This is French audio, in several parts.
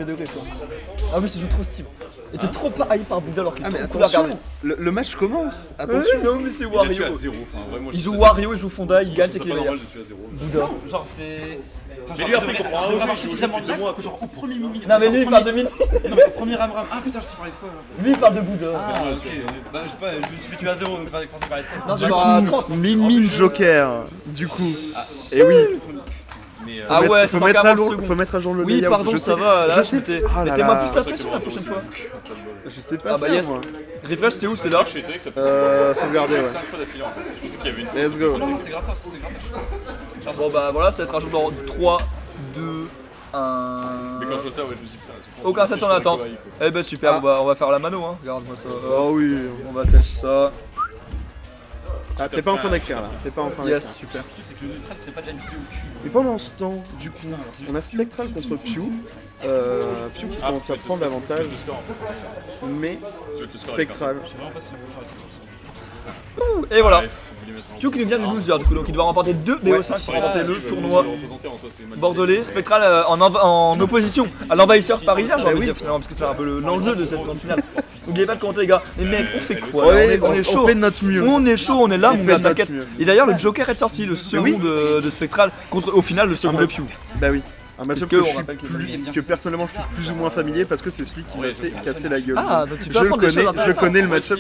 degrés toi. Ah oui, ce jeu trop Steve. Et t'es trop pas hype par Bouddha alors qu'il est mais trop cool à regarder. attention, le match commence. Attention. Non mais c'est Il a tué Wario. à 0. Enfin, ouais, moi, Il joue Wario, il joue Fonda, il gagne, c'est qu'il est meilleur. normal de tuer à 0. Bouddha. Genre c'est. Mais lui après il comprend un jeu, il suffisamment joue de de moi. que genre au premier mini. Non mais lui il parle de mine. Non mais au premier ram. Ah putain, je te parlais de quoi là? Lui il parle de Bouddha. Ah ok. Bah je sais pas, je me suis fait tuer à 0 donc je pensais parler de ça. Non c'est genre à 30. Min Joker, du coup. Et oui. Mais Ah ouais, faut ça mettre à 40 jour, secondes. faut mettre à jour le Oui layout. pardon je ça sais- va là, je sais- mettez Ah là mettez-moi là. plus la pression la prochaine fois. Je sais pas Ah bah faire, yes. moi. Refresh c'est où c'est là? je suis étonné que ça Sauvegarder, ouais. 5 fois d'affilée en fait. Je sais qu'il y avait une Let's go. Non, c'est gratos, c'est gratos. Bon bah voilà, ça va être un jeu dans 3, 2, 1. Mais quand je vois ça, ouais, je me dis putain. Aucun set en attente. Eh ben super, Ah. on va faire la mano hein, regarde-moi ça. Oh oui. On va tâcher ça. Ah, t'es pas en train d'écrire là. T'es pas en train d'écrire. Yes, super. Le truc c'est que le neutral serait pas déjà une plus au cul. Et pendant ce temps, du coup, on a Spectral contre Pew. Pew qui commence à prendre l'avantage, mais Spectral. Je sais vraiment pas si on peut faire avec ça. Et voilà. Pew Pew qui nous vient du loser du coup, donc il doit remporter 2 BO5 pour remporter le tournoi bordelais. Spectral en opposition à l'envahisseur parisien, j'ai envie de dire finalement, parce que c'est un peu l'enjeu de cette grande finale. N'oubliez pas de commenter les gars. Mais mec, on fait quoi là on est chaud. On fait de notre mieux. On est chaud, on est là, On mon fait gars, de notre t'inquiète. mieux. Et d'ailleurs, le Joker est sorti, le second de Spectral, contre au final le second de Pew. Bah oui. Un match-up Parce que, que je on rappelle que personnellement je suis plus ou moins familier parce que c'est celui qui m'a fait casser la gueule. Ah, donc tu peux je le apprendre des choses connais, je intéressantes. connais le match-up.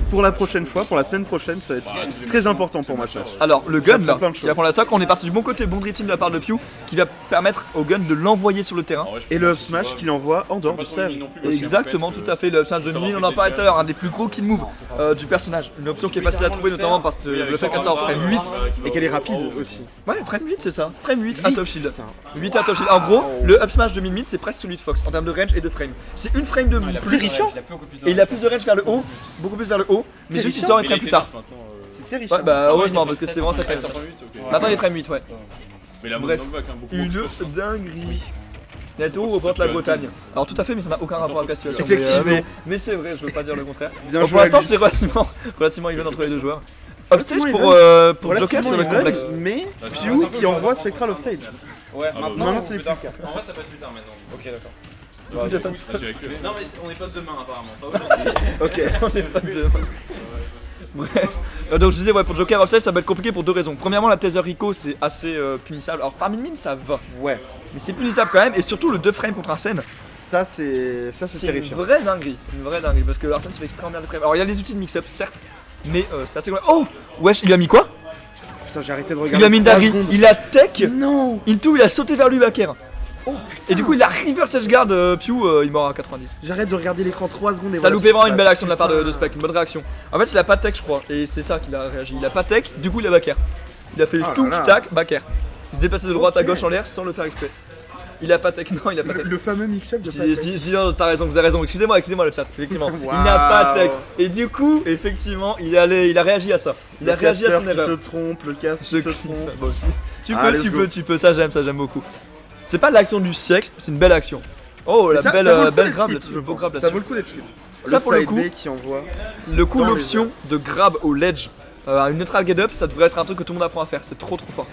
Pour la prochaine fois, pour la semaine prochaine, ça va être très important pour moi. Alors, le gun Ça là, prend plein de qui choses. va prendre la stock, on est parti du bon côté, bon drifting de la part de Pew, qui va permettre au gun de l'envoyer sur le terrain. Et le up smash qu'il envoie en dehors du stage. Exactement, tout à fait. Le upsmash de Mini, on en parlait tout à l'heure, un des plus gros kill moves du personnage. Une option qui est facile à trouver, notamment parce que le fait qu'elle sort en frame 8. Et qu'elle est rapide aussi. Ouais, frame 8, c'est ça. Frame 8 à top shield. 8 à top shield. En gros, le up smash de Min c'est presque celui de Fox en termes de range et de frame. C'est une frame de plus Terrifiant. et il a plus de range vers le haut, beaucoup plus vers le haut, mais juste il sort une frame plus tard. C'est Ouais, terrifiant. bah heureusement parce que c'était vraiment sacré. Maintenant il est frame 8, ouais. Mais la Bref, une dinguerie. Neto représente la Bretagne. Alors tout à fait, mais ça n'a aucun rapport avec la situation. Effectivement. Mais c'est vrai, je veux pas dire le contraire. Bien Donc, joué pour l'instant, à lui. c'est relativement even entre les deux joueurs. Offstage pour Joker, ça va être complexe. Mais Pew qui envoie Spectral offstage. Ouais, Maintenant c'est les plus tard. En vrai, ça peut être plus tard maintenant. Ok, d'accord. Non, Non, mais on est pas demain apparemment. Pas aujourd'hui. Ok. On est pas de... Bref. Donc je disais, ouais, pour Joker offstage, ça va être compliqué pour deux raisons. Premièrement, la Tether Rico, c'est assez punissable. Alors par minimum, ça va. Ouais. Mais c'est punissable quand même. Et surtout, le 2 frames contre Arsène, Ça c'est c'est une terrifiant. vraie dinguerie. C'est une vraie dinguerie. Parce que Arsène se fait extrêmement bien de frames. Alors il y a les outils de mix-up, certes. Mais c'est assez. Oh wesh, il lui a mis quoi? Putain, j'ai arrêté de Il regarder. lui a mis une 3 dinguerie. secondes. Il a tech. Non. Into, il a sauté vers lui, Baker. Oh Et du coup, il a reverse edge guard Pew, il meurt à 90. J'arrête de regarder l'écran 3 secondes et T'as voilà loupé ce qui vraiment se une passe. belle action de la part de Putain. Spec, une bonne réaction. En fait, il a pas de tech, je crois, et c'est ça qu'il a réagi. Il a pas de tech, du coup, il a backer. Il a fait Ah tout là là. tac, backer. Il se déplaçait de droite à gauche en l'air sans le faire exprès. Il a pas tech, non, il a pas tech. Le fameux mix-up de Je dis non, t'as raison, vous avez raison, excusez-moi le chat, effectivement. Il Waouh. n'a pas tech. Et du coup, effectivement, il a réagi à ça. Il a réagi à son qui erreur. se trompe, le cast Je qui se kiffe, trompe. moi aussi. Tu Ah, peux, let's tu go. peux, ça j'aime beaucoup. C'est pas l'action du siècle, c'est une belle action. Oh, la Ça belle, vaut le coup belle d'être grab flip, là-dessus, je beau pense. grab Ça là-dessus. vaut le coup d'être flip. Ça, pour le side coup, B qui envoie. Le coup, dans les l'option de grab au ledge, une neutral get up, ça devrait être un truc que tout le monde apprend à faire, c'est trop fort.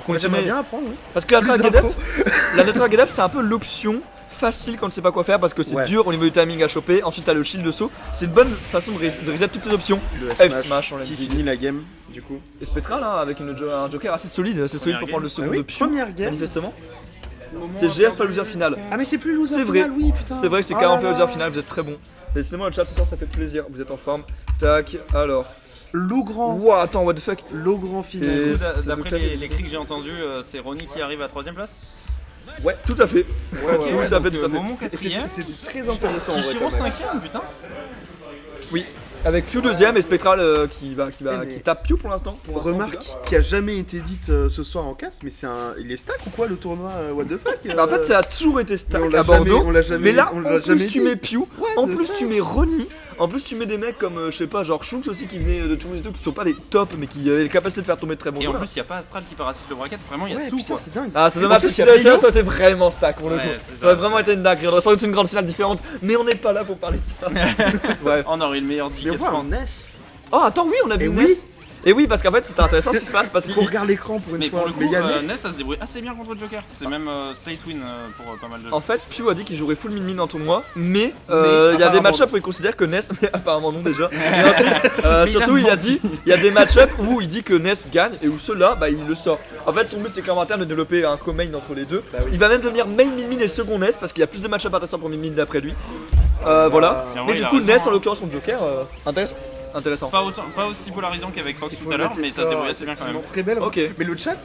Pour J'aimerais continuer, bien apprendre, oui. parce que la neutral Plus get up, d'infos. la neutral get up, c'est un peu l'option facile quand tu sais pas quoi faire parce que c'est Ouais. dur au niveau du timing à choper. Ensuite, t'as le shield de saut, c'est une bonne façon de reset toutes tes options. Le F smash, on l'a qui dit. finit la game, du coup. Et Spectral hein, avec un joker assez solide pour prendre le second de Pew, première game. manifestement. C'est GF pas loser final. Ah, mais c'est plus loser C'est vrai, final, oui, putain. c'est vrai que c'est Oh 40 là là. loser final, vous êtes très bon. Laissez-moi le chat ce soir, ça fait plaisir, vous êtes en forme. Tac, alors. Logrand. Wow, attends, what the fuck. Logrand final. Et- D'après c'est les cris que j'ai entendus, c'est Ronnie qui arrive à 3ème place. Ouais, tout à fait. Tout à fait, tout à fait. Momon Et 4ème. c'était très intéressant en vrai. Kishiro quand même. 5ème, putain. Oui, avec Pew deuxième et Spectral qui mais- tape Pew pour l'instant. Pour l'instant, en tout Remarque cas. qui a jamais été dite ce soir en casse, mais il est stack ou quoi le tournoi What the fuck Bah, en fait, ça a toujours été mais stack on l'a à Bordeaux. jamais- on l'a jamais- Mais là, on en l'a plus, jamais tu dit. mets Pew. What En the plus, fuck tu mets Ronnie. En plus, tu mets des mecs comme, je sais pas, genre Shunks aussi qui venaient de Toulouse et tout, qui sont pas des tops, mais qui avaient la capacité de faire tomber de très bons Et en joueurs. plus, il n'y a pas Astral qui parasite le bracket. Vraiment, il y a Ouais, tout putain, quoi. c'est dingue. Ah, c'est Et dommage, en plus, parce il y que a ça Pino. aurait été vraiment stack pour le Ouais, coup. c'est Ça aurait ça, vraiment été une dinguerie. On aurait sans doute une grande finale différente, mais on n'est pas là pour parler de ça. Bref. On aurait eu le meilleur Mais ticket, on je voit un pense. Ness. Oh, attends, oui, on a vu Et une oui. Ness. Et oui, parce qu'en fait, c'était intéressant ce qui se passe parce qu'il. On regarde l'écran pour une Mais fois. pour le coup, il y a Ness, ça se débrouille assez bien contre Joker. C'est même slate win pour pas mal de gens. En fait, Pew a dit qu'il jouerait full min-min dans ton mois, mais il y a apparemment des match-ups où il considère que Ness, mais apparemment non déjà. Et ensuite, surtout, il y a des match-ups où il dit que Ness gagne et où ceux-là, bah il le sort. En fait, son but c'est clairement à terme de développer un co-main entre les deux. Bah oui. Il va même devenir main min-min et second Ness parce qu'il y a plus de match-up intéressants pour min-min d'après lui. Voilà. Et en Mais vrai, du il a coup, raison, Ness en hein. l'occurrence contre Joker, intéressant. Pas aussi polarisant qu'avec Fox tout à l'heure, mais ça se débrouille assez bien quand même. Très belle. Ok. Mais le chat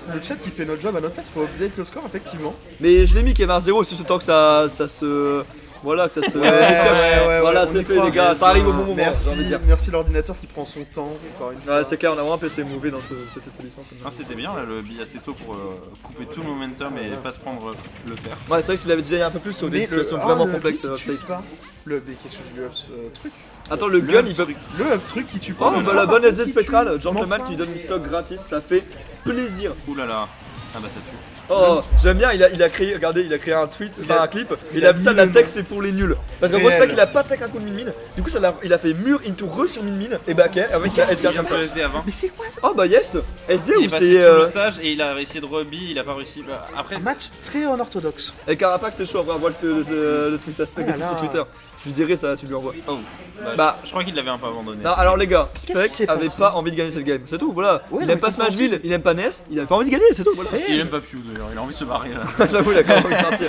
qui fait notre job à notre place, faut update le score effectivement. Mais je l'ai mis Kevin 0 c'est ce temps que ça se. Voilà, que ça se. Voilà, on c'est y fait croit, les gars, mais ça arrive au bon moment, j'ai Merci, envie de dire. merci l'ordinateur qui prend son temps encore une fois. Ouais, c'est clair, on a vraiment un PC mauvais dans cet établissement. ça me- Ah, c'était bien là, le billet assez tôt pour couper tout le momentum et pas se prendre le père. Ouais, c'est vrai que s'il avait déjà un peu plus sur des Mais situations le- vraiment le complexes. qui tue Upstate. pas. Le B qui est sur du up truc. Attends, le gun il peut. Le up truc qui tue pas. Oh, le bah la sort bonne par SD contre, qui spectrale, tue. Gentleman Enfin. qui donne une stock gratis, ça fait plaisir. Ouh là là. Ah bah ça tue. Oh, j'aime bien, il a créé, regardez, il a créé un tweet, enfin un clip, il a mis ça, la mis le tech c'est pour les nuls. Parce qu'en gros, c'est pas Réel. qu'il a pas tech un coup de min-min, du coup, il a fait mur into re sur min-min et back air, avec la Il Edgar vient comme sur ça. SD avant. Mais c'est quoi ça? Oh bah yes, SD Il ou est passé c'est. sur le stage et il a essayé de rugby, il a pas réussi. Bah, après, Un match très unorthodoxe. Avec Carapax, c'était chaud, on voit le tweet aspect Oh là était sur là. Twitter. Je lui dirai ça, tu lui envoies. oh. Bah, je crois qu'il l'avait un peu abandonné. non, alors les gars, Qu'est-ce qui Spec s'est avait passé pas envie de gagner cette game, c'est tout, voilà. Ouais, Il non, aime pas mais Smashville, il aime pas Ness, il avait pas envie de gagner, c'est tout, voilà. Il aime pas Pew d'ailleurs, il a envie de se barrer là. J'avoue, il a quand même envie de partir.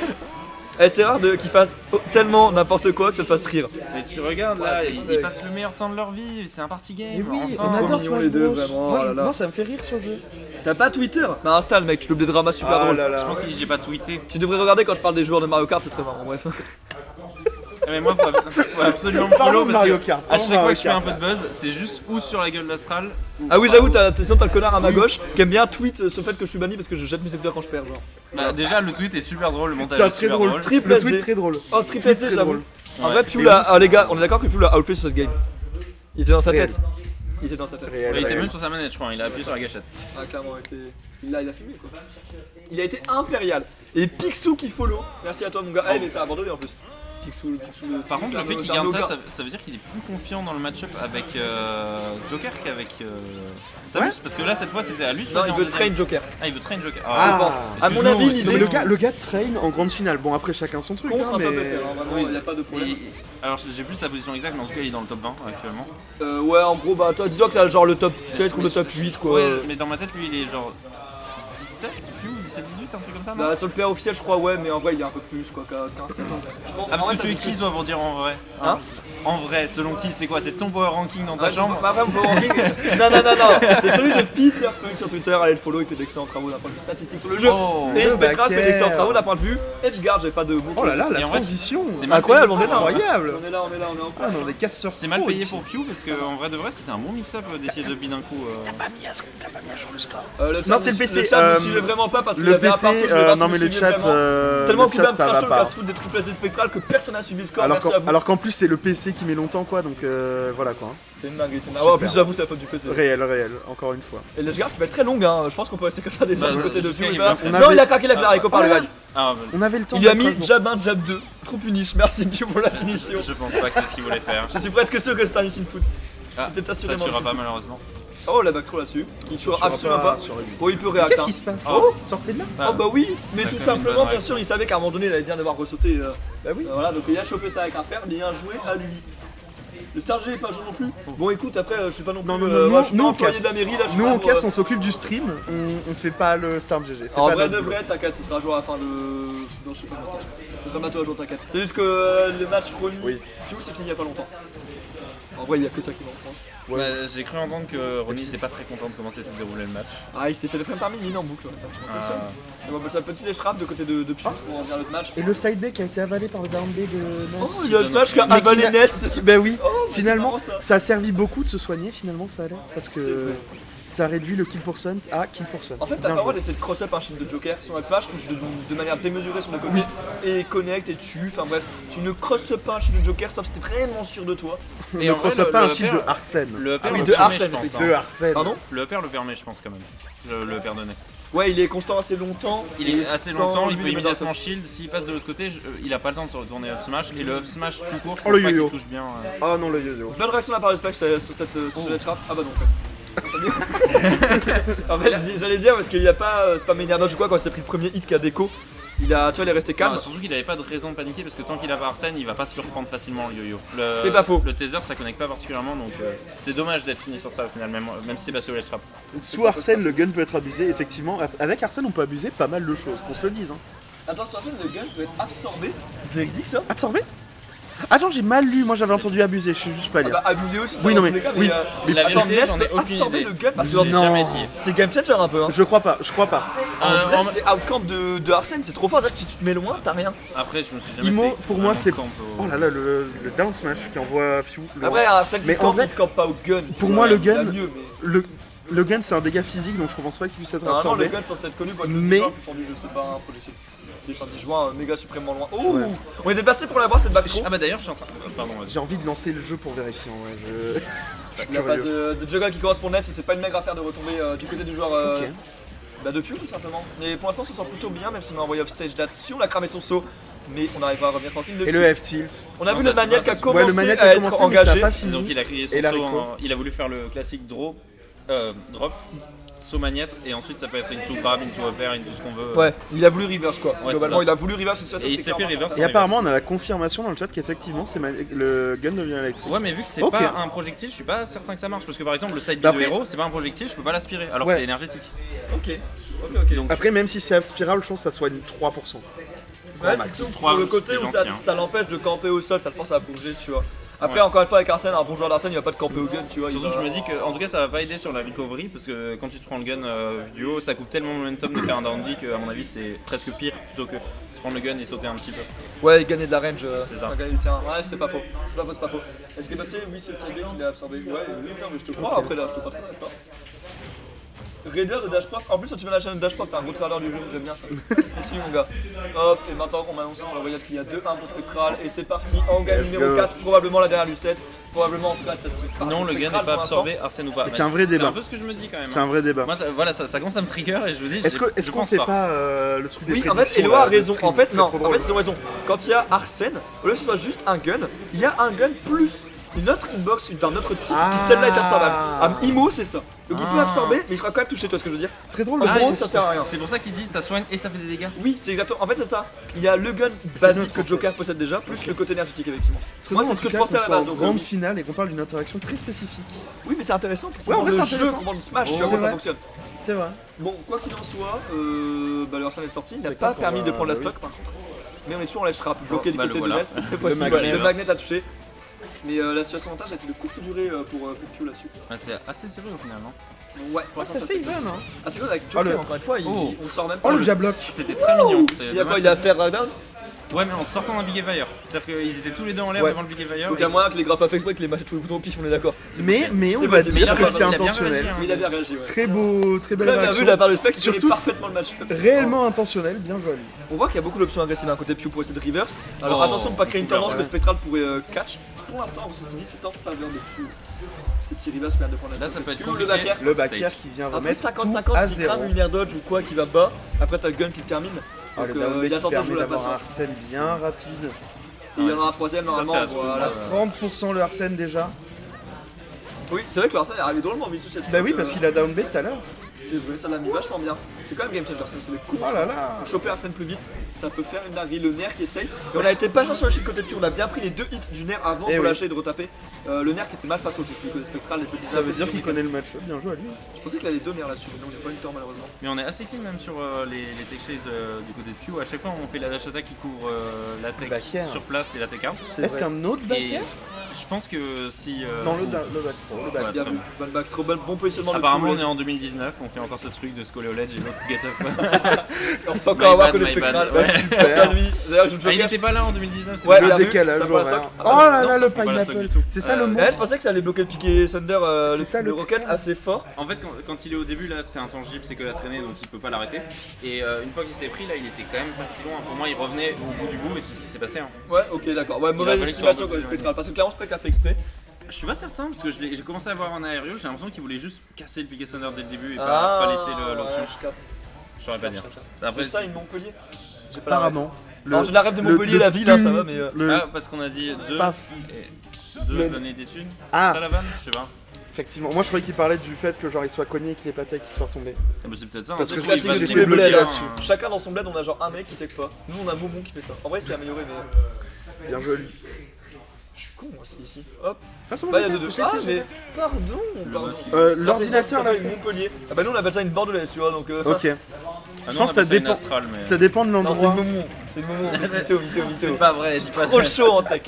Eh, c'est rare qu'il fasse tellement n'importe quoi que ça le fasse rire. Mais tu regardes là, ils passent le meilleur temps de leur vie, c'est un party game. Mais oui, enfin. on adore mignons, Smash les deux, Bros. vraiment, Moi, oh là là. moi, ça me fait rire sur le jeu. T'as pas Twitter? Bah installe mec, tu doubles des dramas super drôles. Je pense que j'ai pas tweeté. Tu devrais regarder quand je parle des joueurs de Mario Kart, c'est très marrant, bref. Mais moi, faut absolument me follow Parlons de parce Mario que Kart. à parlons de chaque fois Mario que je fais un Kart, peu de buzz, c'est juste ou sur la gueule d'Astral. Ah oui, j'avoue, sinon t'as le connard à ma gauche qui aime bien tweet sur le fait que je suis banni parce que je jette mes écouteurs quand je perds, genre. Bah, déjà, le tweet est super drôle, le montage C'est est un très super drôle. drôle. Triple Le SD. tweet très drôle. Oh, triple SD, Très j'avoue. drôle. En Ouais. vrai, Pew l'a. Ah les gars, on est d'accord que Pew l'a outplay sur cette game. Il était dans sa Réel. tête. Il était dans sa tête. Réel, Ouais, il était réel. même sur sa manette, je crois, il a appuyé sur la gâchette. Ah, clairement, il a fumé quoi. Il a été impérial. Et Picsou qui follow. Merci à toi, mon gars. Ah, mais ça a abandonné en plus. Picsou. Par contre, le fait qu'il c'est un garde no-gars. ça veut dire qu'il est plus confiant dans le match-up avec Joker qu'avec Samus. Ouais. Parce que là, cette fois, c'était à lui de Non, choisir il en veut deuxième. train Joker. Ah, il veut train Joker. Ah, Je pense. À mon excuse-nous, avis, Non, l'idée. mais le gars traîne en grande finale. Bon, après, chacun son truc. Con, hein, c'est un top mais... FR, hein, vraiment, il n'y a pas de problème. Alors, j'ai plus sa position exacte, mais en tout cas, il est dans le top 20 actuellement. Ouais, en gros, bah, toi, disons que t'as genre le top 7 ou le top 8 quoi. Ouais, mais dans ma tête, lui, il est genre 17, plus 17, 18, un truc comme ça, non? Bah, sur le PA officiel, je crois, ouais, mais en vrai, il est un peu plus quoi, 15, 14. Je pense Ah, en vrai, parce que ça tu es discute. qui, toi, pour dire en vrai? Hein? En vrai, selon qui, c'est quoi? C'est ton power ranking dans ta Ah, chambre? Bah, mon ranking. Non, c'est celui de Peter Punk sur Twitter. Allez le follow, il fait d'excellents travaux d'un point de vue statistique sur le jeu. Oh. Et Le Spectra fait backer. d'excellents travaux d'un point de vue Edgeguard. J'ai pas de mots. Oh là là, la Et en vrai, transition. c'est mal Incroyable, payé. on est là. Incroyable. On est là, on est en Ah place. non, des casters. C'est mal pro payé ici. pour Pew parce qu'en vrai de vrai c'était un bon mix-up d'essayer de bid un coup. Le chat, Non, c'est le PC, Le chat, vous suivez vraiment pas parce qu'il y Le avait un PC, partout. Je vais voir si non vous mais le suivez chat, vraiment. Tellement le que chat même ça va Crashon pas. casse foot des triple SD spectrales que personne n'a suivi le score. Merci à vous. Alors qu'en plus c'est le PC qui met longtemps quoi, donc voilà quoi. C'est une dinguerie, c'est une dinguerie. En plus, j'avoue, c'est la faute du PC. Réel, encore une fois. Et l'Edgeguard qui va être très longue, hein. Je pense qu'on peut rester comme ça déjà Bah, du côté de jusqu'à Pew. il va- on Non, avait- il a craqué la fleur avec par le bail. Ah, On avait le temps. Il lui a de mis mettre à jour. jab 1, jab 2. Trop punish, merci Pew pour la finition. je pense pas que c'est ce qu'il voulait faire. Je suis presque sûr que c'était un missile put. Ah, C'était ça assurément tuera un pas missile malheureusement. put. Oh, la backthrow là-dessus. Qui tuera Sur absolument pas. sur lui. Oh, il peut réact. Qu'est-ce hein. qui se passe Oh. Sortez de là. Oh bah oui, mais Ça tout a quand même une simplement, bonne bien sûr, il savait qu'à un moment donné, il allait bien devoir ressauter. Bah oui. Voilà, donc il a chopé ça avec un fer, bien joué à lui. Le Star G est pas joué non plus. Bon, écoute, après, je suis pas non plus. Non, moi, je suis nous pas on employé casse. de la mairie là. je suis Nous pas on pour, casse, on s'occupe du stream, on fait pas le Star GG. C'est En pas vrai notre de boulot. vrai, t'inquiète, ce sera joué à la fin de. Non, je sais pas quand. Ce sera bientôt à jour, t'inquiète. C'est juste que le match Ronnie, Oui. Pew, c'est fini il y a pas longtemps. En vrai, il y a que ça qui va en prendre. Ouais. Bah, j'ai cru entendre que Ronnie était pas très content de comment s'était déroulé le match. Ah, il s'est fait des frames par minute en boucle, ça. Ah. On appelle ça petit échrap de côté de Pew pour en dire l'autre match. Et le side B qui a été avalé par le down B de Ness. Oh, il y a le match qui a Mais qui avalé n'a- Ness. Bah oui, Oh, mais c'est finalement, marrant, ça. ça a servi beaucoup de se soigner, finalement ça allait. Parce C'est que vrai. ça réduit le kill percent à kill percent. En fait, t'as pas le droit d'essayer de cross-up un shield de Joker. Son flash touche de manière démesurée sur le côté et connecte et tue. Enfin bref, tu ne cross-up pas un shield de Joker sauf si t'es vraiment sûr de toi. On Et ne en vrai, cross le- pas un le shield upper- de Arsène. Le upper oui, le de permet, Arsène, je pense, De hein. Arsène. Pardon? Le upper le permet, je pense, quand même. Le upper de Ness. Ouais, il est constant assez longtemps. Il et est assez sans longtemps, il lui peut le mettre dans immédiatement la shield. S'il passe de l'autre côté, il a pas le temps de se retourner up smash. Et le up smash tout court, je Oh, pense le pas qu'il yo-yo. touche bien. Oh non, le yo-yo. sauce. Bonne réaction de la part de Spec sur cette trap. Ah bah non, en fait. En fait, j'allais dire parce qu'il n'y a pas Spam Energy ou quoi quand il s'est pris le premier hit qu'a déco. Il a, tu vois, il est resté calme. Non, surtout qu'il avait pas de raison de paniquer parce que tant qu'il a pas Arsène, il va pas se surprendre facilement le yo-yo. C'est pas faux. Le taser ça connecte pas particulièrement donc c'est dommage d'être fini sur ça au final, même si c'est passé au let's trap. Sous Arsène, le gun peut être abusé, effectivement. Avec Arsène, on peut abuser pas mal de choses, qu'on se le dise. Hein. Attends, sur la scène, le gun peut être absorbé. Vous avez dit que ça? Absorbé? Attends, j'ai mal lu, moi j'avais entendu abuser, je suis juste pas lire. Bah, abusé aussi, ça Oui, dans non, tous mais- les cas, oui. La attends, vérité, Ness j'en ai peut aucune absorber idée. le gun parce que J'ai Non. jamais essayé. c'est game changer un peu. Hein. Je crois pas, je crois pas. En vrai, en- c'est outcamp de Arsène, c'est trop fort. C'est-à-dire que si tu te mets loin, t'as rien. Après, je me suis jamais Imo, fait pour moi, vraiment c'est. camp au- Oh là là, le down smash qui envoie Pew. Après, Arsène Mais qui en campe, vrai, il te campe pas au gun. pour moi, le Il a gun- mieux, mais. Le gun, c'est un dégât physique, donc je pense pas qu'il puisse être Normalement, le absorbé. gun est censé être connu pour être Mais- le plus fort du jeu, c'est pas un projectile. C'est juste un 10 juin méga suprêmement loin. Oh Ouais. On est déplacé pour la voir cette back throw. Ah bah d'ailleurs, je suis en train. Pardon, vas-y. J'ai envie de lancer le jeu pour vérifier en vrai. Je suis La phase curieux. de juggle qui correspond Ness et c'est pas une maigre affaire de retomber du côté du joueur Ok. bah de Pew tout simplement. Mais pour l'instant ça sent plutôt bien même si on a envoyé off stage là-dessus, on a cramé son saut. Mais on arrivera à revenir tranquille. Et le F-tilt. On a Non, vu ça, le Maniac qui a ouais, commencé le Maniac a à être commencé, mais ça a engagé. pas Et fini. donc il a crié son Et la saut, reco. il a voulu faire le classique drop, saut magnette, et ensuite ça peut être into grab, into upper, into ce qu'on veut. Ouais, il a voulu reverse quoi. Ouais, Globalement c'est ça. il a voulu reverse cette situation. Et il s'est fait reverse. Et apparemment, on a la confirmation dans le chat qu'effectivement, le gun devient électrique. Ouais, mais vu que c'est Ok. pas un projectile, je suis pas certain que ça marche. Parce que par exemple, le side B D'après- de héros, c'est pas un projectile, je peux pas l'aspirer, alors Ouais. que c'est énergétique. Ok. Ok. Donc, Après, même si c'est aspirable, je pense que ça soigne 3%. Ouais, max. c'est tout Trois, pour le côté c'était où gentil, hein. ça l'empêche de camper au sol, ça te force à bouger, tu vois. Après, Ouais. encore une fois, avec Arsène, un bon joueur d'Arsène, il va pas te camper au gun, tu vois. il surtout va- que je me dis que, en tout cas, ça va pas aider sur la recovery. Parce que quand tu te prends le gun du haut, ça coupe tellement le momentum de faire un down B que, à mon avis, c'est presque pire plutôt que se prendre le gun et sauter un petit peu. Ouais, gagner de la range, C'est ça. gagner du terrain. Ouais, c'est pas faux. C'est pas faux, c'est pas faux. Est-ce qu'il est passé? Oui, c'est le CB qui l'a absorbé. Ouais, oui, non, mais je te crois. Après, là, je te crois très bien. Raider de Dashprof. En plus, quand tu viens de la chaîne de Dashprof, t'es un gros trailer du jeu, j'aime bien ça. Continue, mon gars. Hop, et maintenant qu'on m'annonce sur le voyage qu'il y a 2-1 pour Spectral, et c'est parti. En gamme Let's numéro go. 4, probablement la dernière Lucette. Probablement en tout cas, statistique. Non, le gun n'est pas absorbé, Arsène ou pas. Et Mais c'est un vrai débat. C'est un peu ce que je me dis quand même. C'est un vrai débat. Moi, voilà, ça commence à me trigger et je me dis. Est-ce je qu'on pense fait pas le truc des Oui, en fait, prédictions, Elo a là, de raison. stream, En fait, c'est non, trop en drôle. fait, ils ont raison. Quand il y a Arsène, au lieu que ce soit juste un gun, il y a un gun plus une autre inbox d'un autre type qui celle-là est absorbable. Imo, c'est ça. Donc il peut Ah. absorber, mais il sera quand même touché, tu vois ce que je veux dire? Très drôle, Le le front, front. ça sert à rien. C'est pour ça qu'il dit ça soigne et ça fait des dégâts. Oui, c'est exactement. En fait, c'est ça. Il y a le gun basique notre que Joker fait. possède déjà, plus le côté énergétique, effectivement. Très Moi, drôle, c'est en ce que tout je cas, pensais à la qu'on soit base. en Donc, grande finale et qu'on parle d'une interaction très spécifique. oui, mais c'est intéressant. Pour Ouais, en vrai, c'est le jeu, intéressant. comprendre le Smash, tu Oh, vois comment c'est ça vrai. fonctionne. C'est vrai. Bon, quoi qu'il en soit, le Arsène est sorti. Il n'a Spectacle, pas permis de on va- prendre la oui. stock, par contre. Mais on est toujours en ledge trap, bloqué du Bah, côté le de voilà. l'Est. Cette fois-ci, magnet. le magnet a touché. Mais la situation avantage a été de courte durée pour Pew là-dessus. Bah, c'est assez sérieux au final. Hein. Ouais, C'est assez even, hein. Ah, c'est cool avec Joker, Oh, le- encore une fois, Oh. on sort même Oh, pas. le jab block. C'était très mignon. c'est Il y a quoi? dommage. Il a fait down. Ouais, mais en sortant d'un Big Fire. C'est-à-dire qu'ils étaient tous les deux en l'air Ouais. devant le Big Fire. Donc il y a moyen que les grappes à fait exprès que les matchs tous les boutons au pif, on est d'accord. Mais on C'est va possible. dire Il a que pas- c'est il a bien intentionnel. réagi, hein. Mais il a bien réagi, ouais. Très beau, très belle Très bien réaction. vu de la part de Spec, il Surtout- surtout parfaitement le match. Réellement intentionnel, bien joué. à lui. On voit qu'il y a beaucoup d'options agressives d'un côté Pew pour essayer de reverse. Alors Oh, attention de pas créer une super, tendance que ouais. Spectral pourrait catch. Pour l'instant, ceci dit, c'est en faveur de Pew. Ces petits reverse merdent de prendre la Là, ça stock peut être dessus. compliqué. Le backer. Le backer qui vient Après remettre 50-50, tout à s'il crame zéro. une air dodge ou quoi qui va bas, après t'as le gun qui termine. Ah, Donc le down il a qui tenté de permet jouer la d'avoir un patience. Arsène bien rapide. Et il y en aura un troisième Ça, normalement. c'est à trouver. Voilà. À 30% le Arsène déjà. Oui, c'est vrai que Arsène est arrivé drôlement vicieux cette Bah oui, fois, parce qu'il a down B tout à l'heure. C'est vrai, ça l'a mis vachement bien. C'est quand même game changer, c'est le coup. Oh là là. Pour choper Arsène plus vite, ça peut faire une dinguerie. Le nerf qui essaye. Et on a été patient sur le côté de Pew, on a bien pris les deux hits du nerf avant Eh de oui. lâcher et de retaper. Le nerf qui était mal face au c'est le spectral, les petits Ça veut imprécis. dire qu'il connaît le match. Bien joué à lui. Je pensais qu'il allait deux nerfs là-dessus, mais non, il n'y a pas eu le temps malheureusement. Mais on est assez clean même sur les tech chases du côté de Pew. À chaque fois, on fait la dash attack qui couvre la tech Backer. sur place et la tech out. Est-ce qu'un autre Et backer je pense que si. Dans le back pro, le back. Ouais, Bien très vu, bonne back, trop bon positionnement de Apparemment, Pew, on est en 2019, on fait encore ce truc de se coller au ledge et l'autre get up. On se fait encore avoir bad, que le my spectral. bad. Ouais, Ouais. super. Ça lui. D'ailleurs, je joue Ah, il Joker. était pas là en 2019, c'est Ouais, bon. bien Le vu, décalage ça prend la horaire. stock. Oh là Non, là, ça le prend pas la stock pineapple. du tout. C'est ça le mot. Ouais, je pensais que ça allait bloquer le piqué Thunder, C'est ça, le le rocket truc. assez fort. En fait, quand il est au début, là, c'est intangible, c'est que la traînée, donc il peut pas l'arrêter. Et une fois qu'il s'était pris, là, il était quand même pas si loin. Pour moi, il revenait au bout du bout, et c'est ce qui s'est passé. Hein. Ouais, ok, d'accord. Ouais, Il a mauvaise fallu estimation qu'il quoi, le soit spectral. Parce que clairement, Spec a fait exprès. Je suis pas certain, parce que j'ai commencé à voir en aérien, j'ai l'impression qu'il voulait juste casser le piqué Thunder dès le début et pas laisser l'option. ouais, je capte. Je saurais pas dire. C'est Après, ça, une Montpellier. J'ai pas la ref. Apparemment. Alors, j'ai la rêve de Montpellier, la ville, hein, ça va, mais. Le Ah, parce qu'on a dit deux paf. années d'études. Ça Ah, la vanne, je sais pas. Effectivement. Moi je croyais qu'il parlait du fait que genre il soit cogné et qu'il ait pas tech qui soit retombé. Ah bah, c'est peut-être ça. Parce hein, que c'est je qu'il sais va que se j'ai tous les débloqué bleds là-dessus. Chacun dans son bled, on a genre un mec qui tech pas. Nous, on a Momon qui fait ça. En vrai, c'est amélioré, mais. Bien joli. Je suis con, moi, c'est ici. Hop. Ah, c'est bon, Bah, il y a j'ai deux. fait, Ah, j'ai fait. mais. Pardon. L'ordinateur là. là. Montpellier. Ah, bah, nous, on appelle ça une bordelaise, tu vois, donc. Ok. Ah, Je non, pense que on ça appelle une dépend. Astral, mais... Ça dépend de Non, c'est le l'endroit. Momon. C'est le Momon. Mytho. C'est pas vrai, j'ai pas Trop chaud en tech.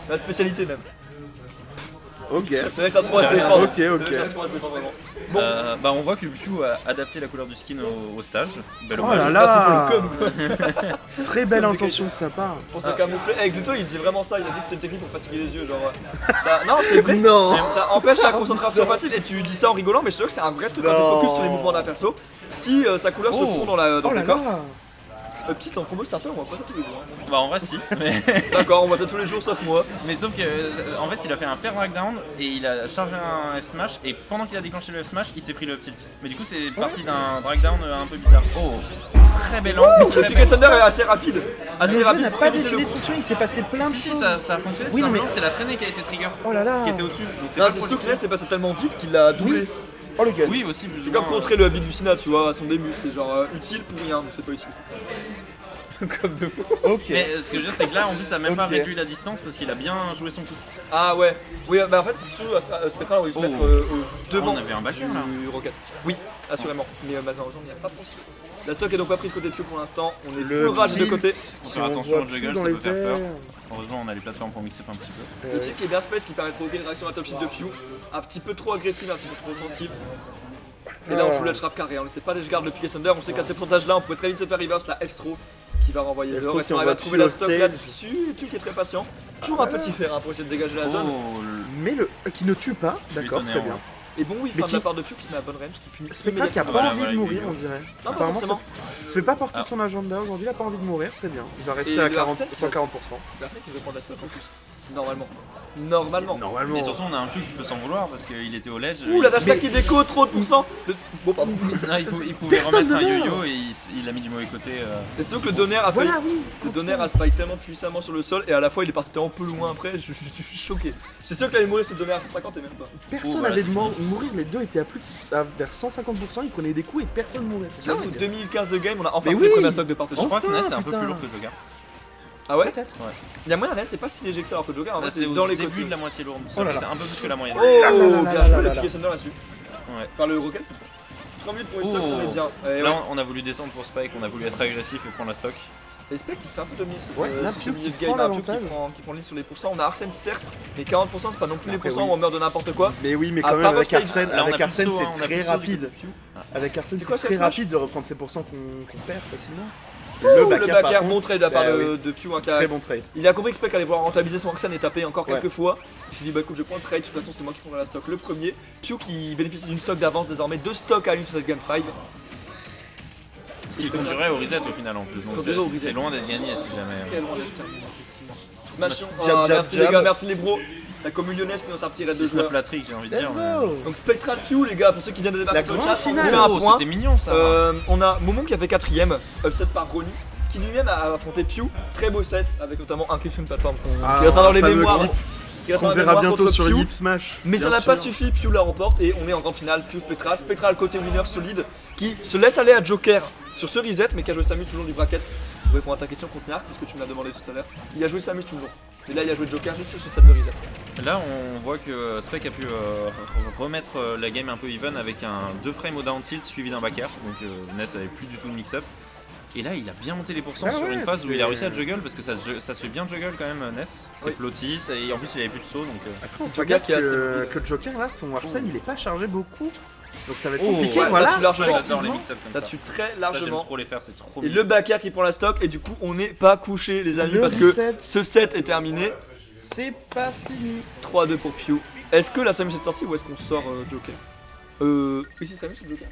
La spécialité même. Ok. Le mec, ça trop à se défendre. Ok, Le ok. mec, ça trop à se défendre, vraiment. Bon. Bah on voit que le Pew a adapté la couleur du skin au stage. Belle Oh hommage. là Merci là. pour le com. Très belle intention de sa part. Pour se camoufler. Avec Gluto, il disait vraiment ça. Il a dit que c'était une technique pour fatiguer les yeux. Genre. Ça... Non, c'est vrai. Non. Ça empêche la concentration facile. Et tu dis ça en rigolant, mais je te jure que c'est un vrai truc quand tu Non. focus sur les mouvements d'un perso. Si sa couleur se fond dans Oh le là décor. là. Petite en combo starter, on voit pas ça tous les jours. Hein. Bah en vrai si. Mais, D'accord, on voit ça tous les jours sauf moi. mais sauf que en fait il a fait un fair dragdown et il a chargé un F smash et pendant qu'il a déclenché le F smash il s'est pris le up tilt. Mais du coup c'est parti d'un dragdown un peu bizarre. Oh très bel angle. Le très Secret belle Thunder est assez rapide. Assez Le jeu rapide n'a pour pas éviter décidé le de coup. fonctionner, il s'est passé plein de Si choses. ça a fonctionné, Oui, non, mais- c'est la traînée qui a été trigger. Oh là là. Ce qui était au-dessus. Donc c'est Non, pas c'est trop surtout que le- là c'est passé tellement vite qu'il l'a doublé. Oh le gun. Oui aussi plus C'est ou comme moins, contrer le habit du Lucina, tu vois, à son début. C'est genre utile pour rien, donc c'est pas utile. Comme de fou. Ok. Mais ce que je veux dire c'est que là en plus ça a même pas Ok. réduit la distance parce qu'il a bien joué son coup. Ah ouais. Oui, bah en fait c'est surtout Spectral aurait dû se Oh. mettre devant on avait un backer, là. du Rocket. Oui, assurément. Mais malheureusement il n'y a pas pensé. La stock est donc pas prise côté Pio pour l'instant. On est full rage de côté. Faut faire attention au juggle, ça peut faire peur. Heureusement on a les plateformes pour mixer un petit peu. Le type qui est bien space qui permet de provoquer une réaction à top shield de Pew, un petit peu trop agressive, un petit peu trop offensive. Et là on joue la trap carré, on ne sait pas déjà garde le piquet Thunder, on sait qu'à ces pourcentages là on pourrait très vite se faire reverse la F-throw qui va renvoyer F-throw dehors. Est-ce qui qu'on arrive à envoie trouver Pew la au stock stage. là-dessus? Et Pew qui est très patient. Toujours un petit fer hein, pour essayer de dégager la zone. Oh, Mais le qui ne tue pas, suis d'accord, étonné, très en bien. vrai. Et bon oui, Mais fin de la qui- part de Pew qui se met à bonne range, qui punit Spectral qui a pas Voilà, envie voilà, de mourir, avec on les dirait. pas Apparemment, forcément. ça fait pas partie de son agenda aujourd'hui, il a pas envie de mourir, très bien. Il va Et rester à le 40, Arsène, 140%. Personne qui veut prendre la stock en plus. Normalement. Normalement. Normalement. Et surtout on a un Pew qui peut s'en vouloir parce qu'il était au ledge. Ouh la dash attack qui déco, trop de pourcents. Bon pardon. Non, il pouvait Personne remettre un ne meurt. yo-yo et il a mis du mauvais côté. Et surtout que le donner a fait. Voilà, oui. Le donner a spike tellement puissamment sur le sol et à la fois il est parti tellement peu loin après, je suis choqué. J'étais sûr qu'il allait mourir ce donner à 150 et même pas. Personne Oh, voilà, n'allait c'est mourir, les deux étaient à plus de, vers 150%, ils prenaient des coups et personne mourait. C'est J'avoue, dingue. 2015 de game, on a enfin Mais pris les oui. premières stocks de partage. Je crois que Enfin, Ness est un peu putain. plus lourd que Joker. Ah ouais Peut-être. Il y a moyen Ness, c'est pas si léger que ça alors que Joker en vrai Là, c'est c'est au dans les début côtés. de la moitié lourde. Oh là là. C'est un peu plus que la moyenne. Oh, là là bien là joué là le là. piquet Thunder là-dessus. Ouais. Par le Rocket. 3 minutes pour une stock, Oh. on est bien. Et Là ouais. on a voulu descendre pour Spike, on a voulu être agressif et prendre la stock. Et Spec qui se fait un peu dominer Ouais, là, sur ce Pew milieu de qui game, prend là, Pew l'avantage. qui prend le lead sur les pourcents. On a Arsène certes, mais 40% c'est pas non plus les Après, pourcents oui. où on meurt de n'importe quoi. Mais oui, mais Ah, quand même pas avec votre Arsène, Là, on a avec plus de Arsène saut, hein, on a c'est plus très de saut du rapide. coup. Avec Arsène C'est quoi, c'est ce très smash rapide de reprendre ces pourcents qu'on perd facilement. Le par backer contre, bon trade de la part bah de, oui. de Pew, hein, qui a- Très bon trade. Il a compris que Spec allait vouloir rentabiliser son Arsène et taper encore Ouais. quelques fois. Il s'est dit bah écoute je prends le trade, de toute façon c'est moi qui prendrai la stock le premier. Pew qui bénéficie d'une stock d'avance désormais, 2 stocks à une sur cette Gun 5. Ce qui conduirait au reset au final en plus. Donc conduirait au reset. c'est loin d'être gagné si jamais. Très loin d'être terminé, effectivement. Smashing, Jab, ah, jab, merci jab. les gars, merci les bros. La communionnaise qui nous sortirait de 6-9 joueurs. la trick j'ai envie de Let's dire. mais- go. Donc Spectral Pew les gars, pour ceux qui viennent de débarquer La sur le grande chat, on finale. fait un Oh point. c'était mignon ça. On a Momon qui a fait 4ème, upset par Ronnie, qui lui-même a affronté Pew. Très beau set avec notamment un clip sur une plateforme Ah, qui restera dans les fameux mémoires. clip Qui restera On dans les verra mémoires bientôt contre sur Pew. Hit Smash. Mais ça bien n'a pas sûr. suffi, Pew la remporte et on est en grande finale, Pew Spectral. Spectral côté winner solide qui se laisse aller à Joker sur ce reset mais qui a joué Samus tout le long du bracket. Pour répondre à ta question Contenard, puisque tu me l'as demandé tout à l'heure. Il a joué Samus tout le long. Et là il a joué Joker juste sur ce set de reset. Là on voit que Spec a pu remettre la game un peu even avec un 2 frames au down tilt suivi d'un backer. Donc Ness avait plus du tout de mix-up. Et là il a bien monté les pourcents Ah sur ouais, une phase où il a réussi à c'est- juggle parce que ça se fait bien juggle quand même Ness. C'est Oui. floaty et en plus il avait plus de saut donc. Après, on Joker regarde qui est assez que, rapide. que le Joker là, son Arsène il est pas chargé beaucoup. Donc ça va être Oh, compliqué, ouais, voilà. ça tue largement. J'adore les effectivement, mix-up comme Ça ça. tue très Ça j'aime largement. trop les faire, c'est trop Et mignon. le backer qui prend la stock et du coup on n'est pas couché les amis Le parce que reset. ce set est terminé. C'est pas fini. 3-2 pour Pew. Est-ce que la Samus est sortie ou est-ce qu'on sort Joker Oui c'est Samus ou Joker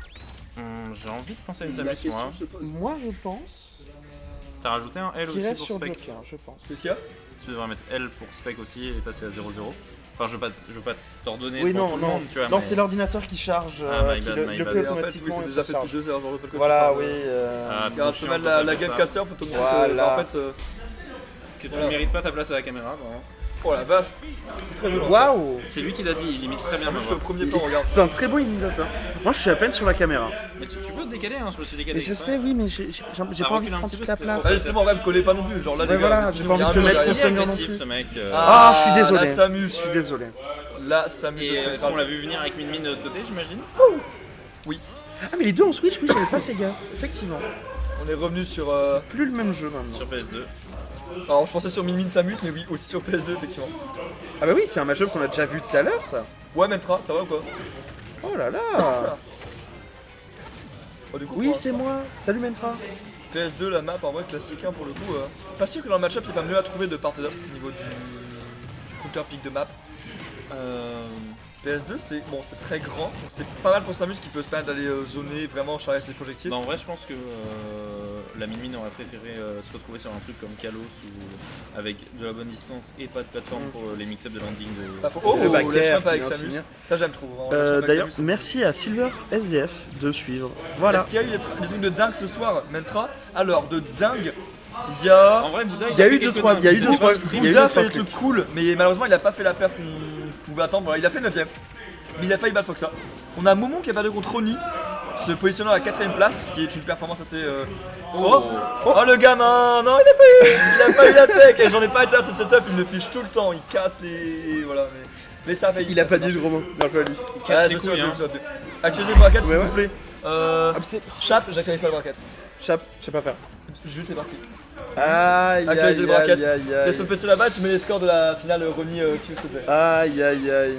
J'ai envie de penser à une La Samus question moi. se pose. Moi je pense T'as rajouté un L qu'il aussi reste pour sur Spec. Joker, je pense. Qu'est-ce qu'il y a Tu devrais mettre L pour Spec aussi et passer à 0-0. Enfin je veux pas t'ordonner Oui, devant non, tout le non. monde tu vois. Non, mais- c'est l'ordinateur qui charge, Ah, my qui bad, le my le bad. fait Et en fait, oui, automatiquement c'est et déjà ça fait charge. depuis 2 heures, genre, de quoi tu Voilà, parles. oui. Ah, Regarde, je peux mettre la Gamecasters pour te montrer Voilà. que, bah, en fait, que tu Voilà. ne mérites pas ta place à la caméra. Vraiment. Oh la vache, c'est très violent. Waouh. C'est lui qui l'a dit, il imite très bien En ma plus, je suis voix. au premier plan, regarde. C'est un très bon imitateur. Moi, je suis à peine sur la caméra. Mais tu peux te décaler, hein, je me suis décalé. Mais je sais, oui, mais j'ai pas envie de recule un prendre petit peu, toute la c'était place. trop. Allez, c'est bon, ouais, me collez pas non plus. Genre là, Ouais, les gars, voilà, j'ai pas il y a envie de un te mur mettre derrière. Il est contre le mur non agressif plus. ce mec. Ah, je suis désolé. Là, Samus. Je suis désolé. Là, Samus. Et de est-ce Spectral. qu'on l'a vu venir avec Min de l'autre côté, j'imagine? Ah, mais les deux en Switch, oui, j'avais pas fait gaffe. Effectivement. On est revenu sur. C'est plus le même jeu maintenant. Sur PS2. Alors, je pensais sur Min Samus, mais oui, aussi sur PS2, effectivement. Ah, bah oui, c'est un match-up qu'on a déjà vu tout à l'heure, ça. Ouais, Mentra, ça va ou quoi? Oh là là. Oh, du coup, Oui, pour c'est moi. Salut Mentra. PS2, la map en vrai classique, hein, pour le coup. Pas sûr que dans le match-up, il n'y a pas mieux à trouver de part et d'autre au niveau du counter-pick de map. PS2, c'est bon, c'est très grand, donc c'est pas mal pour Samus qui peut se permettre d'aller zoner, vraiment charger les projectiles. Bah, en vrai, je pense que la Min aurait préféré se retrouver sur un truc comme Kalos ou avec de la bonne distance et pas de plateforme pour les mix-up de landing de. Pas faux. Oh, Le back le air jump avec qui vient Samus. finir. Ça, j'aime trop. vraiment, le jump avec D'ailleurs, Samus. merci à Silver SDF de suivre. Voilà. Est-ce qu'il y a eu des trucs de dingue ce soir, Mentra? Alors, de dingue, il y a. En vrai, Bouddha, Il y a a eu fait deux, quelques trois- dingues. il y a eu C'était deux, pas trois- le stream. il y a eu Bouddha deux, fait des trois trucs cool, mais malheureusement, il a pas fait la perf qu'on pouvait attendre. Voilà, il a fait 9ème, mais il a failli battre Foxa. On a Momon qui a perdu contre Ronnie, se positionnant à la 4ème place, ce qui est une performance assez. Oh le gamin. Non, il a failli la tech, et j'en ai pas été à ce setup, il me fiche tout le temps, il casse les. Voilà, mais ça a failli. Il a pas dit le gros mot. Non, pas lui. casse Ah, les je me suis couilles, retenu, hein. je me suis retenu. Actualisez le bracket s'il Ouais, vous ouais. plaît. Ah, mais c'est. Chape, j'actualise pas le bracket. Chap, je sais pas faire. Jute est parti. Aïe, Actualiser aïe, le bracket. aïe, aïe, Tu es sur le aïe. PC là-bas, tu mets les scores de la finale Ronnie Q, s'il te plaît. Aïe, aïe, aïe.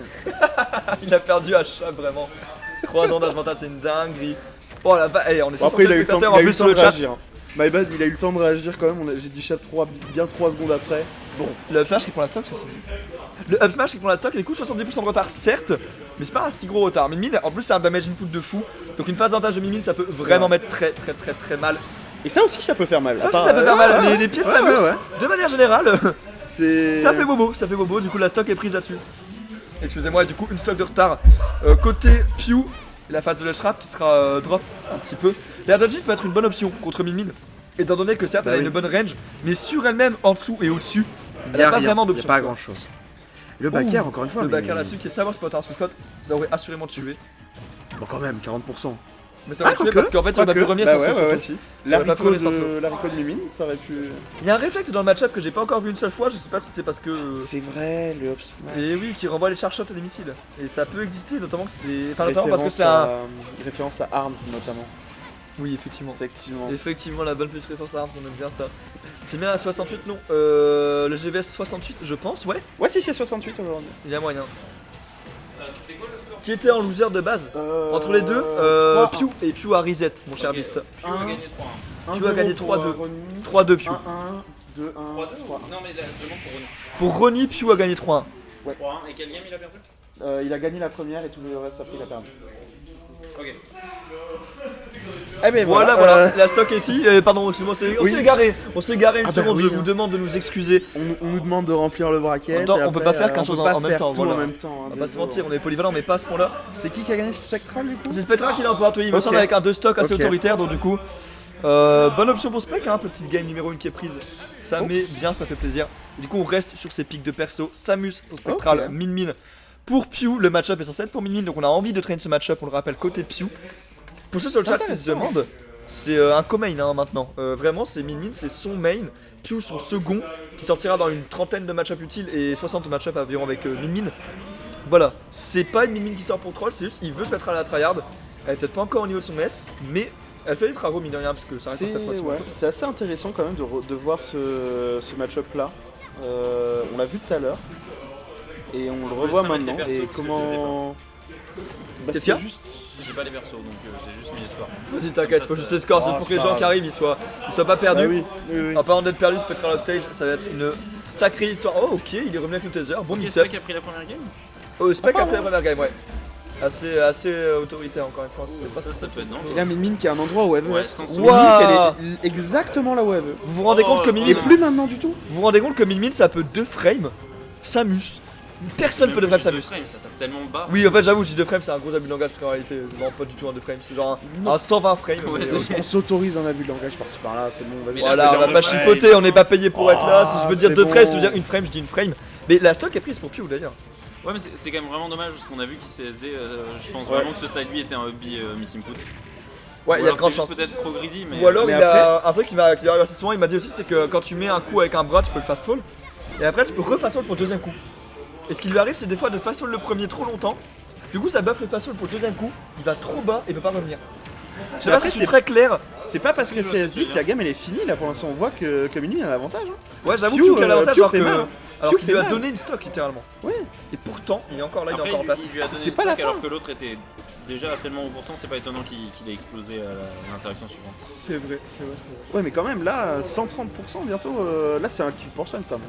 Il a perdu à Chape, vraiment. 3 ans d'âge mental, c'est une dinguerie. Oh la vache, on est Bon, après, 60 il a eu le temps, spectateurs il a en eu le plus sur temps le de chat. réagir. My bad, il a eu le temps de réagir quand même. J'ai dit chat 3, bien 3 secondes après. Bon, Le up smash qui prend la stock, ceci dit. Le up smash qui prend la stock, du coup 70% de retard, certes, mais c'est pas un si gros retard. Min Min, en plus, c'est un damage input de fou. Donc une phase d'avantage de Min Min, ça peut vraiment mettre très mal. et ça aussi, ça peut faire mal. Ça À aussi, part- ça peut faire mal. ouais, Les pieds de ouais, Samus, ouais, ouais. de manière générale, C'est. ça fait bobo. Du coup, la stock est prise là-dessus. Excusez-moi, du coup, une stock de retard. Côté Pew, la phase de l'H-Trap qui sera drop un petit peu. L'air dodging peut être une bonne option contre Min Min, étant donné que certes, Bah elle a oui. une bonne range, mais sur elle-même, en dessous et au-dessus, Il elle y a a pas rien, vraiment il y a d'option. pas tu vois. grand chose. Le backer, encore une fois. Le mais- backer là-dessus qui est savoir spot un sous spot, ça aurait assurément tué. Bon, quand même, 40%. Mais ça aurait tué quoique, parce qu'en fait, on a pu revenir sur ce ouais, saut. si. Ça aurait pas pu revenir sur ce L'haricot de Mimine, ça aurait pu. Il y a un réflexe dans le match-up que j'ai pas encore vu une seule fois, je sais pas si c'est parce que. C'est vrai, le up smash. Et oui, qui renvoie les charge shots et les missiles. Et ça peut exister, notamment que c'est. Enfin, notamment parce que c'est un. Référence à Arms, notamment. Oui, effectivement. Effectivement. Effectivement, la bonne petite référence à Arms, on aime bien ça. C'est bien à 68, non Le GVS 68, je pense, ouais. Ouais, si, c'est 68 aujourd'hui. Il y a moyen. C'était quoi le score? Qui était en loser de base entre les deux, Pew et Pew à reset, mon cher Beast. Pew a gagné 3-1. Pew a gagné 3-2. 3-2 Pew. 1, 2, 1, 3-2 Non, mais là, je demande pour Ronnie. Pour Ronnie, Pew a gagné 3-1. 3-1. Et quel game il a perdu? Il a gagné la première et tout le reste après il a perdu. Ok. Eh ben Voilà, la stock est fille. Pardon, excusez-moi, on Oui. s'est égaré. On s'est égaré une Ah bah seconde, oui, je hein. vous demande de nous excuser. On nous demande de remplir le bracket. En même temps, et on peut après, pas faire qu'un on chose peut en pas même faire temps, tout voilà. en même temps. On va pas se mentir, on est polyvalent, mais pas à ce point-là. C'est qui a gagné ce Spectral du coup? C'est Spectral qui l'a emporté, il me Ok. semble, avec un 2 stock assez Ok. autoritaire, donc du coup, bonne option pour Spec, hein, petite game numéro 1 qui est prise. Ça Oh. met bien, ça fait plaisir. Et du coup, on reste sur ces pics de perso. Samus au Spectral, Ok. Min Min. Pour Pew, le match-up est censé être pour Min Min, donc on a envie de traîner ce match-up, on le rappelle, côté Pew. Pour ceux sur le C'est chat qui se intéressant. demandent, c'est un co-main hein, maintenant. Vraiment, c'est Min Min, c'est son main. Pew, son second, qui sortira dans une trentaine de match-up utiles et 60 match-up environ avec Min Min. Voilà, c'est pas une Min Min qui sort pour troll, c'est juste il veut se mettre à la tryhard. Elle est peut-être pas encore au niveau de son S, mais elle fait des travaux mine de rien parce que ça reste C'est sa troisième ouais, fois. c'est assez intéressant quand même de voir ce match-up là. On l'a vu tout à l'heure et on le revoit juste remettre maintenant. les persos Et parce que comment. Bah, Qu'est-ce qu'il y a juste... J'ai pas les persos donc j'ai juste mis les scores. Vas-y, t'inquiète, faut juste les scores, c'est Oh, pour que c'est les pas gens grave. qui arrivent ils soient pas perdus. Bah oui, oui, oui. En parlant d'être perdu, Spectral off stage, ça va être une sacrée histoire. Oh, ok, il est revenu avec le taser, bon Ok, c'est mix-up. toi qui a pris la première game? Spec après la première game, ouais. Assez autoritaire encore une fois. c'était pas Ça peut être dangereux. Et là, Min qui est un endroit où elle veut Ouais, être. sans Min, sous. Waouh. elle est exactement là où elle veut. Vous vous rendez compte que Min Et Min, plus maintenant du tout. vous vous rendez compte que Min Min ça peut 2 frames, Samus, Personne peut de frame Samus. Ça tape tellement bas. Oui, en fait, j'avoue, j'ai 2 frames, c'est un gros abus de langage parce qu'en réalité, c'est vraiment pas du tout un 2 frames, c'est genre un 120 frames. Ouais, mais, c'est- On s'autorise un abus de langage par-ci par-là, c'est bon, vas-y. Mais Voilà, c'est on va en pas deux frames. chipoter, on n'est pas payé pour être là. Si je veux dire c'est 2 frames, bon. ça veut dire une frame, je dis une frame. Mais la stock est prise pour Pew d'ailleurs. Ouais, mais c'est quand même vraiment dommage parce qu'on a vu qu'il CSD. Je pense Ouais. vraiment que ce side lui était un hobby Missing Put. Ouais, il y a de grandes chance. chances. Peut-être trop greedy, mais. Ou alors Mais il a un truc qui m'arrive assez souvent, il m'a dit aussi, c'est que quand tu mets un coup avec un bras, tu peux le fast fall. Et après, tu peux refast fall pour le deuxième coup. Et ce qui lui arrive, c'est des fois de fast fall le premier trop longtemps. Du coup, ça buff le fast fall pour le deuxième coup, il va trop bas et il peut pas revenir. Je sais pas après, si je suis c'est- très clair. C'est pas parce que c'est Azik que la game elle est finie là pour l'instant, on voit que Minnie a l'avantage. Hein. Ouais, j'avoue Pew, que Pew a l'avantage Pew alors fait mal, hein. alors Pew qu'il fait lui a mal. donné une stock littéralement. Ouais. Et pourtant, il est encore là, il est Après, encore en place. il lui a donné C'est une pas la stock alors fin. que l'autre était déjà tellement haut pourtant, c'est pas étonnant qu'il ait explosé à l'interaction suivante. C'est vrai, c'est vrai. Ouais, mais quand même là, 130% bientôt, là c'est un kill % quand même.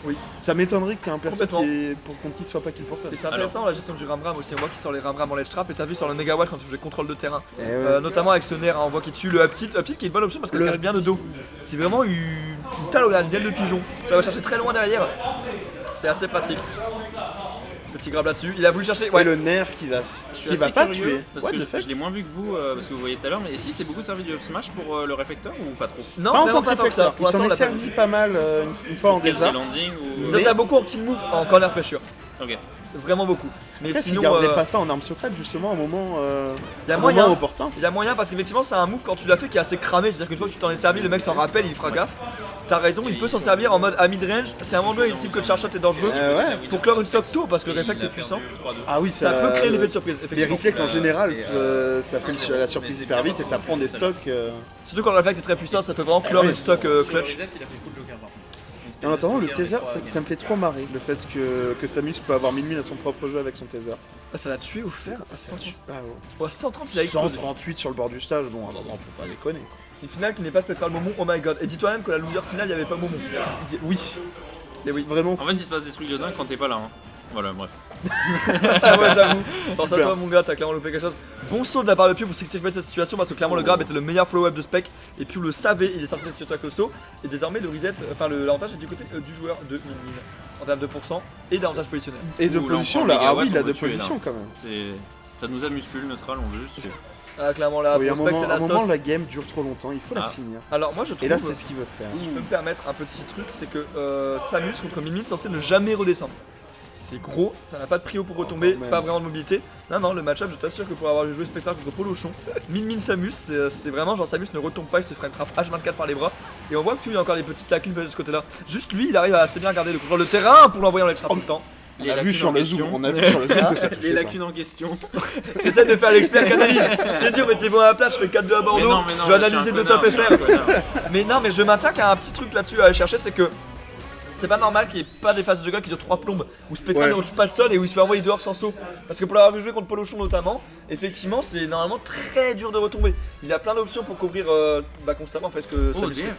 Oui. Ça m'étonnerait qu'il y ait un perso Complètement. qui est pour contre qui soit pas kill %. Et c'est intéressant la gestion du Ramram aussi, on voit qu'il sort les Ramram en ledge trap et t'as vu sur le Megawatt quand tu jouais contrôle de terrain. Eh ouais. Notamment avec ce nerf, hein, on voit qu'il tue le uptilt qui est une bonne option parce qu'elle Le cache bien le dos. C'est vraiment une talonnade, une aile de pigeon. Ça va chercher très loin derrière. C'est assez pratique. Petit grab là-dessus. Il a voulu chercher. Ouais, Ouais, le nerf qui va Je pas curieux, tuer. parce What que the fuck je l'ai moins vu que vous, parce que vous voyez tout à l'heure, mais ici c'est beaucoup servi du up smash pour le réflecteur ou pas trop? non, Pas en vraiment tant que pas tant que ça. réflecteur, Pour il s'en l'instant, on est l'a pas servi vu. pas mal une fois en Quel désert. landing ou. Ça, c'est beaucoup en kill move, en corner pressure. Ok. Vraiment beaucoup. Mais Après, s'il sinon, gardait pas ça en arme secrète justement à un moment, y a un moyen. moment opportun. Il y a moyen parce qu'effectivement c'est un move quand tu l'as fait qui est assez cramé, c'est-à-dire qu'une fois que tu t'en es servi, le mec s'en rappelle, il fera gaffe. T'as raison, il peut s'en servir en mode à mid-range, c'est un moment donné il estime que le charge shot est dangereux Ouais. pour clore une stock tôt parce que le réflexe est puissant. Ah oui, Ça peut créer l'effet de surprise, Les effectivement. réflex en général, ça fait la surprise hyper vite et ça prend des stocks. Surtout quand le réflexe est très puissant, ça peut vraiment clore une stock clutch. Et en attendant, le taser, ça me fait trop marrer le fait que Samus peut avoir 1000 à son propre jeu avec son taser. Ah, ça l'a tué ou faire à 130. Ah ouais. Ouais, 130 il a explosé. 138 sur le bord du stage, bon, à un moment, faut pas déconner. Quoi. Une finale qui n'est pas spectral Momon, oh my god. Et dis-toi même que la loser finale, il n'y avait pas Momon. Oui. Et oui. C'est vraiment. En fait, il se passe des trucs de dingue quand t'es pas là. Hein. Voilà, bref. Ouais, j'avoue. Pense à Super. toi, mon gars, t'as clairement loupé quelque chose. Bon saut de la part de Pew pour s'expliquer cette situation parce que clairement le grab était le meilleur follow-up de spec. Et Pew le savait, il est sorti de cette situation avec le saut. Et désormais, le reset, enfin, l'avantage est du côté du joueur de Min en termes de pourcent et d'avantage positionnel. Et de Ouh, là, on position prend là, le ah mégawatt, oui, il a on de veut tuer, position là. quand même. Ça nous amuse plus le neutral, on veut juste tuer. Ah, clairement, là, Oui, à pour un spec, c'est moment, la un moment sauce. la game dure trop longtemps, il faut la Ah. finir. Alors, moi, je trouve. Et là, c'est ce qu'il veut faire. Si je peux me permettre un petit truc, c'est que Samus contre Min censé ne jamais redescendre. C'est gros, ça n'a pas de prio pour retomber, quand même. pas vraiment de mobilité. Non, le match-up, je t'assure que pour avoir joué Spectral contre Polochon, Min Samus, c'est vraiment genre Samus ne retombe pas, il se frame trap H24 par les bras. Et on voit qu'il y a encore des petites lacunes de ce côté-là. Juste lui, il arrive à assez bien garder le contrôle de terrain pour l'envoyer en ledge trap tout le temps. On Les a vu lacunes sur en le question. zoom, on a vu sur le zoom que ça Les touchait pas. lacunes en question. J'essaie de faire l'expert qui analyse. C'est dur, mettez-vous à la place, je fais 4-2 à Bordeaux. mais non, je vais là, analyser suis de un top connard, FR. je suis un connard. Mais non, mais je maintiens qu'il y a un petit truc là-dessus à aller chercher, c'est que c'est pas normal qu'il n'y ait pas des phases de juggle qui durent 3 plombes où Spectral Ouais. ne retouche pas le sol et où il se fait envoyer dehors sans saut. Parce que pour l'avoir vu jouer contre Polochon notamment, effectivement c'est normalement très dur de retomber. Il a plein d'options pour couvrir constamment en fait que Oh, Samus fait. DF.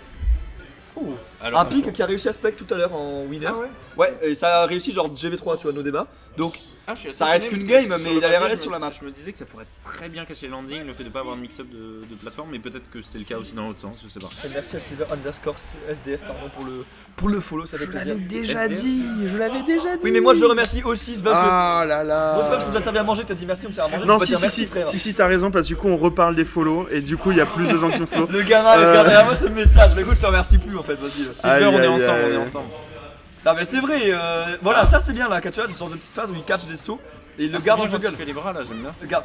Ouh. Alors, Un pic qui a réussi à spec tout à l'heure en winner. Ouais, et ça a réussi genre GV3 tu vois nos débats. Donc je suis assez ça reste étonné qu'une parce que game, sur mais le il a l'air à papier, l'aise je sur me- la match. Je me disais que ça pourrait très bien cacher le landing, le fait de pas avoir de mix-up de plateforme, mais peut-être que c'est le cas aussi dans l'autre sens, je sais pas. Et merci à Silver underscore SDF pardon pour le follow, ça fait plaisir. déjà SDF. dit, je l'avais déjà dit. Oui mais moi je le remercie aussi, c'est parce que Ah là là. moi c'est pas parce que tu as servi à manger, t'as dit merci, on me sert à manger. Non, je peux si, dire si, merci, si, frère. si, t'as raison, parce que du coup, on reparle des follow, et du coup, il y a plus de gens qui sont follow. Le gamin, regarde derrière moi ce message, mais écoute, je te remercie plus en fait, vas-y. Aïe, Silver, on est aïe, ensemble, aïe. on est ensemble. Non mais c'est vrai, voilà, ça c'est bien là, quand tu as une sorte de petite phase où il catch des sauts et il le garde en quand jungle. il fait les bras là, j'aime bien. Regarde,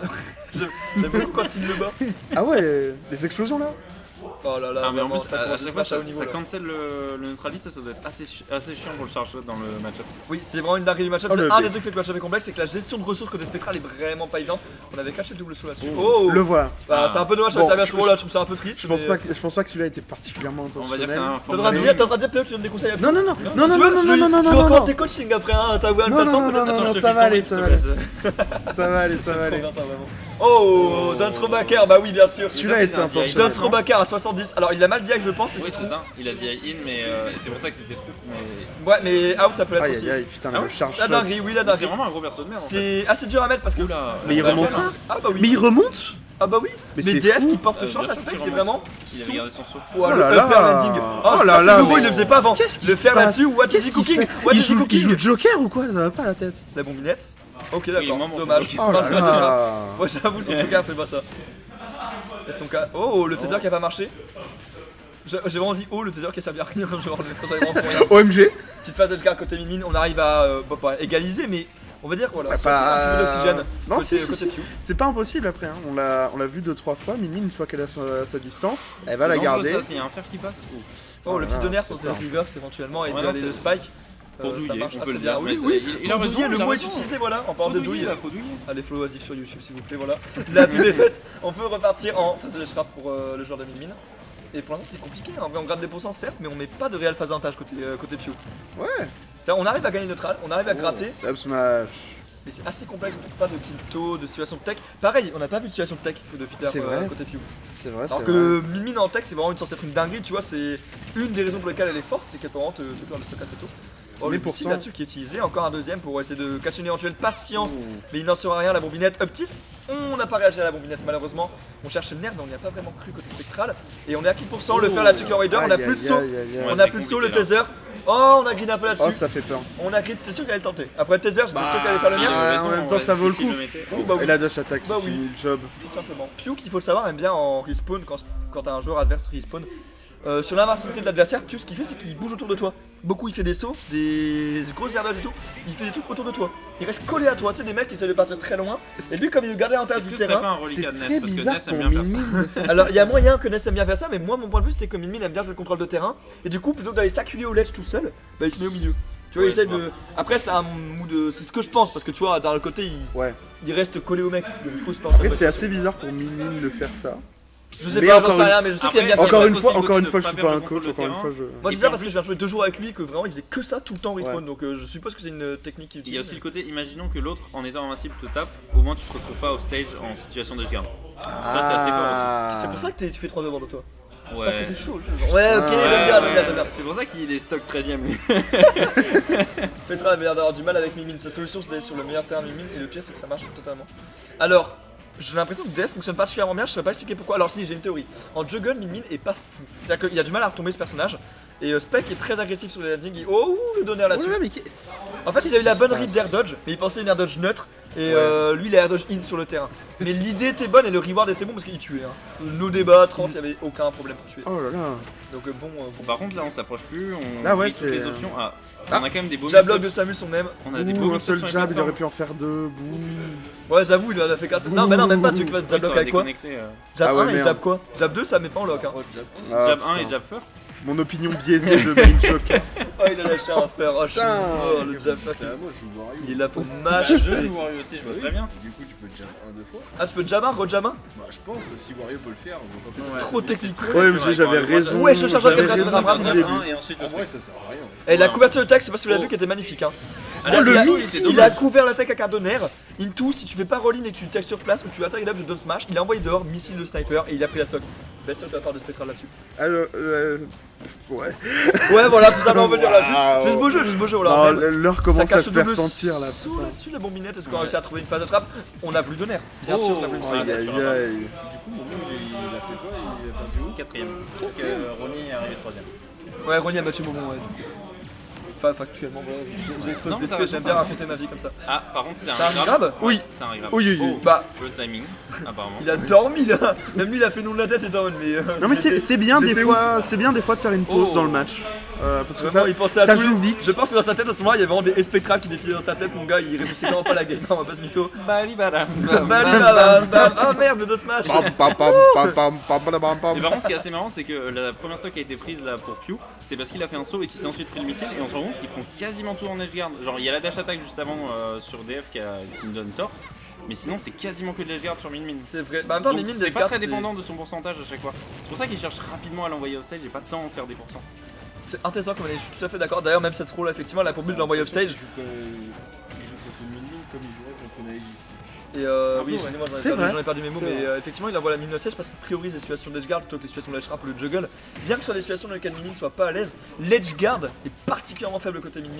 j'aime beaucoup quand il le bat. Ah ouais, les explosions là. Oh là là, Ah, mais en vraiment, plus, ça à commence chaque fois, à haut ça niveau. là. cancel le neutraliste, ça doit être assez chiant pour le charge shot dans le match-up. Oui, c'est vraiment une dinguerie du match-up. Oh, C'est le un B. des trucs qui fait que le match-up est complexe, c'est que la gestion de ressources côté Spectral est vraiment pas évidente. On avait caché le double saut là-dessus. Oh, Le voilà. Bah, c'est un peu dommage, ça Bon, servi à je- ce moment là, je trouve ça un peu triste. Je pense mais- pas que celui-là était particulièrement On intentionnel. va dire que c'est un T'es en train de dire, Pléo, tu donnes des conseils à Non, non, non, non, Si non, tu non, veux, non, tu non, non, non, tu non, reprends non. tes coachings après un t'as un Non, non, plateforme non, non, peut-être. non, je te ça fais va aller, confiance, ça va s'il aller. te plaît. Ça va aller, ça va aller. Oh, Dance Robacker, bah oui, bien sûr. Celui-là était intentionnel. Dance Robacker à 70. Alors, il a mal dit que je pense, mais Oui, c'est c'est trop. ça. Il a dit in, mais c'est pour ça que c'était trop. Mais Ouais, mais out ça peut l'être Aïe, aussi. aïe, aïe, putain, Ah le ouais charge La dinguerie, shot. oui, la c'est dinguerie. vraiment un gros perso de merde en fait. C'est assez dur à mettre parce que. Oula. Mais il remonte pas. Ah bah oui. Mais il remonte. Ah bah oui, Mais mais c'est DF fou. qui porte Bien chance sûr à Spec, qu'il c'est remonte. vraiment Il avait son... gardé son saut. Oh, le là là. upper landing. Oh Oh là ça là, c'est nouveau, mais- il le faisait pas avant. Qu'est-ce qui Le se faire passe? là-dessus, what is Qu'est-ce he qu'il cooking? fait? What Il is he joue cooking? Joker ou quoi? Ça va pas la tête. La bombinette. Ok Oui, d'accord, maman, dommage. c'est Oh là Fin de passage, hein. là. Ouais j'avoue, son truc fait pas ça. Est-ce qu'on ca... Oh le taser qui a pas marché. J'ai vraiment dit oh le taser qui a servi à rien, genre ça vraiment pour rien. OMG. Petite phase de car côté Mimine, on arrive à pas égaliser mais on va dire voilà, Bah, sauver un petit peu d'oxygène non, côté, si, si, côté si. Pew. C'est pas impossible après, hein. On l'a vu 2-3 fois, Mimine une fois qu'elle a sa distance, elle va C'est la dangereux, garder. ça, s'il y a un fer qui passe. Oh. Oh le Ah, petit tonnerre c'est pour fort. le reverse éventuellement et Ouais, de non, aller c'est- le spike. Pour Ça douiller, marche on assez peut le bien. dire. Oui, mais oui, il a pour raison, douiller, le il a mot est raison. utilisé, voilà, on parle Faut de douille. douiller, là, faut douiller. Allez, follow Asif sur YouTube s'il vous plaît, voilà. La pub est faite, on peut repartir en phase de frappe pour le joueur de Mimine. Et pour l'instant c'est compliqué, en vrai on gratte des pourcents certes, mais on met pas de réel phase d'avantage côté Pew. Ouais. C'est-à-dire, on arrive à gagner neutral, on arrive à gratter, Up smash. mais c'est assez complexe, on trouve pas de kill tôt, de situation de tech. Pareil, on n'a pas vu de situation de tech de Peter C'est vrai. côté Pew. C'est vrai, Alors c'est que vrai. Mimine en tech c'est vraiment censé être une dinguerie, tu vois, c'est une des raisons pour lesquelles elle est forte, c'est qu'elle peut vraiment te faire le stock assez tôt. Oh, Mais le missile pourtant- là-dessus qui est utilisé, encore un deuxième pour essayer de catcher une éventuelle patience, mais il n'en sera rien, la bombinette up tilt. On n'a pas réagi à la bombinette malheureusement, on cherche le nerf mais on n'y a pas vraiment cru côté spectral. Et on est à qui pour cent, le faire là-dessus Rider, on a Aïe, plus de aïe, saut, aïe, aïe, aïe. on Ouais, a c'est plus de saut, le compliqué, taser. Oh, on a green un peu Oh, là-dessus. ça fait peur. On a green, c'était sûr qu'elle allait le tenter. Après le taser, j'étais sûr qu'elle allait faire le Il nerf. avait Ouais, raison, en même temps, ouais, ça vaut le s'il coup. mettait. Oh, bah oui. Et la dash attack qui Bah oui. finit le job. Tout simplement. Pew, qu'il faut le savoir, aime bien en respawn quand un joueur adverse respawn. Sur l'invincibilité de l'adversaire, Pew, ce qu'il fait, c'est qu'il bouge autour de toi. Beaucoup, il fait des sauts, des grosses airdages et tout. Il fait des trucs autour de toi. Il reste collé à toi. Tu sais, des mecs qui essaient de partir très loin. Et lui, comme il veut garder l'avantage Est-ce du que ce serait pas terrain. un reliquat C'est de très Ness parce que bizarre Ness pour aime bien faire ça. Mimine de faire Alors, il y a moyen que Ness aime bien faire ça, mais moi, mon point de vue, c'était que Min aime bien jouer le contrôle de terrain. Et du coup, plutôt que d'aller s'acculer au ledge tout seul, bah il se met au milieu. Tu vois, Ouais, il essaie je vois. de. Après, c'est un mood de. C'est ce que je pense, parce que tu vois, dans le côté, Ouais. il reste collé au mec. Donc, du coup, je pense. Après, que c'est assez bizarre pour Mimine de faire ça. Je sais Mais pas, j'en encore sais une- rien, mais je sais qu'il aime bien Après, faire Encore ça. une fois, possible encore une de fois, je pas suis perdre pas un le coach. contrôle Encore de une fois, je. Moi, je Et dis ça puis, parce que je viens de jouer 2 jours avec lui, que vraiment il faisait que ça tout le temps respawn. Ouais. Donc, je suppose que c'est une technique qu'il Il y a utilise. aussi le côté, imaginons que l'autre, en étant invincible, te tape, au moins tu te retrouves pas au stage en situation de garde. Ça, c'est assez fort C'est pour ça que tu fais 3 demandes de toi. aussi. Parce que Ouais. t'es chaud. Ouais, ok, j'aime bien, j'aime bien. C'est pour ça qu'il est stock 13ème lui. Petra avait l'air d'avoir du mal avec Mimine. Sa solution c'est d'aller sur le meilleur terrain Mimine et le pire c'est que ça marche totalement. Alors, j'ai l'impression que Def fonctionne particulièrement bien, je ne saurais pas expliquer pourquoi. Alors si, j'ai une théorie. En juggle, Mimine est pas fou. C'est-à-dire qu'il a du mal à retomber ce personnage. Et Spec est très agressif sur les landings. Oh, le donner Oh là-dessus. là là, mais En fait, il a eu la qu'est-ce bonne qui read se d'air dodge, mais il pensait une air dodge neutre. Et Ouais. lui, il a air dodge in sur le terrain. Mais l'idée était bonne et le reward était bon parce qu'il tuait. Hein. No débat, 30, il n'y avait aucun problème pour tuer. Oh là là. Donc bon. Par contre là on s'approche plus, on Là, ouais, oublie toutes les c'est- options. Ah, Ah. on a quand même des beaux Jablog mix-ups. de Samus, on aime. On a des beaux Ouh, un mix-ups seul sur les jab, il plateformes. aurait pu en faire 2. Boum. Ouais, j'avoue, il en a fait qu'un seul. Non, mais non, même pas, tu veux qu'il fasse Oui, jab ça lock aurait avec quoi déconnecté, Jab Ah ouais, 1 et merde. jab quoi Jab 2, ça met pas en lock. Hein. Ah, Jab 1 putain. et jab fur. Mon opinion biaisée de Main Joker. Oh, il a lâché un fer. Oh, je suis Putain. mort, le jab fuck. Moi je joue Wario. Il est là pour Bah, je mâcher. joue Wario aussi, je vois très bien. Du coup tu peux jab 1 2 fois. Ah, tu peux jab 1, re-jab 1 Bah je pense si Wario peut le faire, on va pas passer. Ouais. Trop technique. OMG, j'avais raison. Ouais, je charge à j'avais 4 raison Bravo, depuis le bravo. début. Et ensuite En le vrai truc. ça sert à rien. Et la Ouais. couverture de tech, je sais pas si vous l'avez Oh. vu, qui était magnifique. Hein. Ah, le là, missile, c'était Il a dommage. couvert l'attaque avec un donner. Into, si tu fais pas roll-in et que tu tech sur place ou tu attaques d'ab de down smash, il a envoyé dehors, missile de sniper et il a pris la stock. Belle stock de la part de Spectral là-dessus. Alors, ouais. Ouais, voilà, tout ça, on veut dire là. Waouh. Juste beau jeu, là. Non, Même. l'heure commence à cache se le faire double sentir là. saut putain. là-dessus, la bombinette. Est-ce qu'on a réussi à trouver une phase de trappe? On a voulu donner. Bien Oh. sûr, on a voulu Ouais, ça. Aïe ça, aïe tu aïe. Du coup mon nom il a fait quoi? Il a perdu où? 4ème. Parce que Ronnie est arrivé 3ème. Ouais, Ronnie a battu Momon, ouais. Enfin, factuellement, voilà. J'ai creusé Non, des t'as faits, raison, j'aime bien t'as raconter ma vie comme ça. Ah, par contre, c'est C'est un un grab? grab. Oui. C'est un grab. Oui, oui, oui. Oh, Bah, le timing, apparemment. il a dormi là. Même lui, il a fait non de la tête et down, mais. Non mais c'est bien des j'étais fois, c'est bien des fois de faire une pause Oh. dans le match. Parce que Vraiment, ça, il pensait à ça tout. joue vite. Je pense que dans sa tête à ce moment-là, il y avait vraiment des spectrales qui défilaient dans sa tête. Mon gars, il réfléchissait vraiment pas à la game. Non, on va pas se mytho. Bali badam. Ah merde, le dos smash. Pam, pam, pam, pam, pam, pam, pam, pam, pam. Et par contre, ce qui est assez marrant, c'est que la première stock qui a été prise là pour Pew, c'est parce qu'il a fait un saut et qu'il s'est ensuite pris le missile. Et on se rend compte qu'il prend quasiment tout en edge guard. Genre, il y a la dash attack juste avant sur DF qui me donne tort. Mais sinon, c'est quasiment que de l'edge guard sur Min Min. C'est vrai. Bah, en même temps, Donc, les mines c'est pas d'Edgar, très dépendant de son pourcentage à chaque fois. C'est pour ça qu'il cherche rapidement à l'envoyer au stage et pas de temps à faire des pourcents. c'est intéressant comme année. Je suis tout à fait d'accord. D'ailleurs, même cette rôle, effectivement, elle a pour but de l'envoyer Il offstage. joue contre Min Min comme il jouerait contre Naegi. Et oui, excusez-moi, c'est vrai. j'en ai perdu mes mots, C'est mais effectivement, il envoie la mine au siège parce qu'il priorise les situations d'edgeguard plutôt que les situations de ledge trap ou le juggle. Bien que ce soit des situations dans lesquelles Min Min soit pas à l'aise, l'edgeguard est particulièrement faible côté Min Min.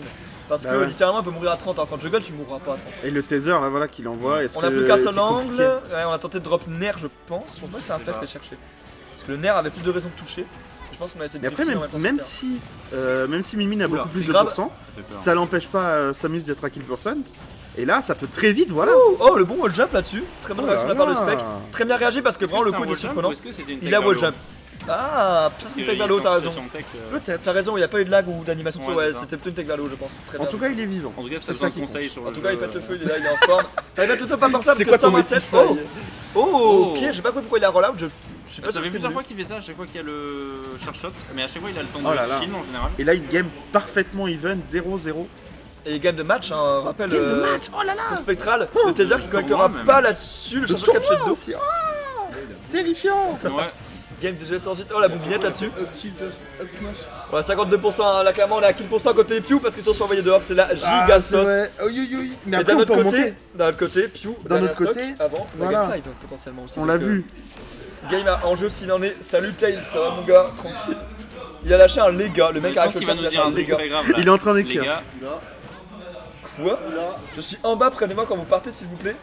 Parce Bah que ouais. littéralement, elle peut mourir à 30, alors quand juggle, tu mourras pas à 30. Et le taser là voilà qu'il envoie. On a plus qu'un seul angle, ouais, on a tenté de drop nerf, je pense. On pense que c'était un fer qui est cherché. Parce que le nerf avait plus de raison de toucher. Je pense qu'on a essayé de Mais après, fixer en même temps même sur si Min Min a Oula, beaucoup plus de grave. pourcents, Ça fait peur. ça l'empêche pas Samus d'être à kill percent. Et là, ça peut très vite, voilà. Oh, le bon wall jump là-dessus. Très bonne Oh réaction de là la part de là. Spec. Très bien réagi parce que Est-ce que vraiment le c'est coup un était wall jump surprenant. ou est-ce que c'était une Il tech a vers wall le jump. haut Ah, Parce peut-être qu'il une y a tech vers le haut, t'as raison. situation tech, Peut-être, t'as raison, il n'y a pas eu de lag ou d'animation Ouais, sur. Ouais, c'est ça. c'était plutôt une tech vers le haut, je pense. Très En bien. tout cas, il est vivant. En tout cas, C'est ça ça donne qui conseil sur le En tout cas, il jeu. pète le feu, il est là, il est en forme. Il pète le feu pas tant que ça, C'est parce quoi que ton 127. motif, Oh, ok, j'ai pas compris pourquoi il a rollout, je suis pas Ça sûr fait que plusieurs c'était fois qu'il fait ça, à chaque fois qu'il y a le char shot, mais à chaque fois il a le temps Oh là de là. shield en général. Et là, il game parfaitement even 0-0. Et game de match, hein, rappel. Game de match, oh là là. Pour Spectral, le taser qui connectera tournoi, même. pas là-dessus, le chercheur 4 tournoi d'eau. aussi. Terrifiant. Ouais, Game de GS18, oh la boubinette là-dessus. Up tilt, up smash. Voilà, 52%, hein, là clairement on est à kill % côté Pew parce qu'ils sont envoyés dehors, c'est la giga Ah, c'est sauce. vrai. Oh, oui, oui. Mais Et après, d'un on peut autre remonter. côté, Pew, D'un dernier autre stock, côté, avant, la voilà. Game 5 potentiellement aussi. On l'a donc, vu. Game en jeu s'il en est. Salut Tail, ça va mon gars, tranquille. Il a lâché un Léga, le mec je a pense qu'il va nous dire un truc Léga. très grave là. Il est en train Les d'écrire. gars, Quoi? Je suis en bas, prenez-moi quand vous partez s'il vous plaît.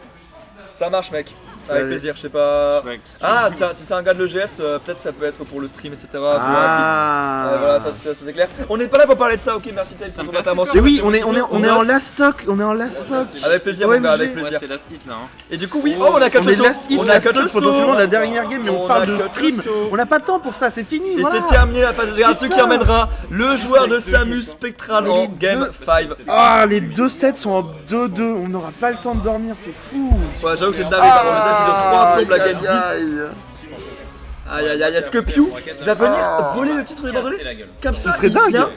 Ça marche mec, Salut. avec plaisir, je sais pas. mec, Ah, tiens, si c'est un gars de l'EGS, peut-être ça peut être pour le stream, etc. Ah. Voilà, ça c'est clair. On n'est pas là pour parler de ça, ok, merci Tail Ça pour me ton fait assez intervention. Mais oui, peur. on est en last stock. On est en last stock. Avec plaisir, mon gars, avec OMG. ouais, plaisir. c'est la hit là. Hein. Et du coup, oui, oh, on a On quatre est sauts. last hit, On a last quatre stock, sauts. potentiellement la dernière game, mais on On parle a de quatre stream. sauts. On n'a pas de temps pour ça, c'est fini. Et voilà. c'est terminé la phase de génération qui ça. emmènera le joueur de Samus Spectral Mais en les Game deux- 5. Ah, les deux sets sont en 2-2. On n'aura pas le temps de dormir, c'est fou. Ouais, j'avoue que c'est dingue, par contre, le message qui dure 3 plombes la Game 10. Aïe aïe aïe, est-ce que Pew va venir voler le titre du Bordelais C'est la gueule. comme ça? serait il dingue.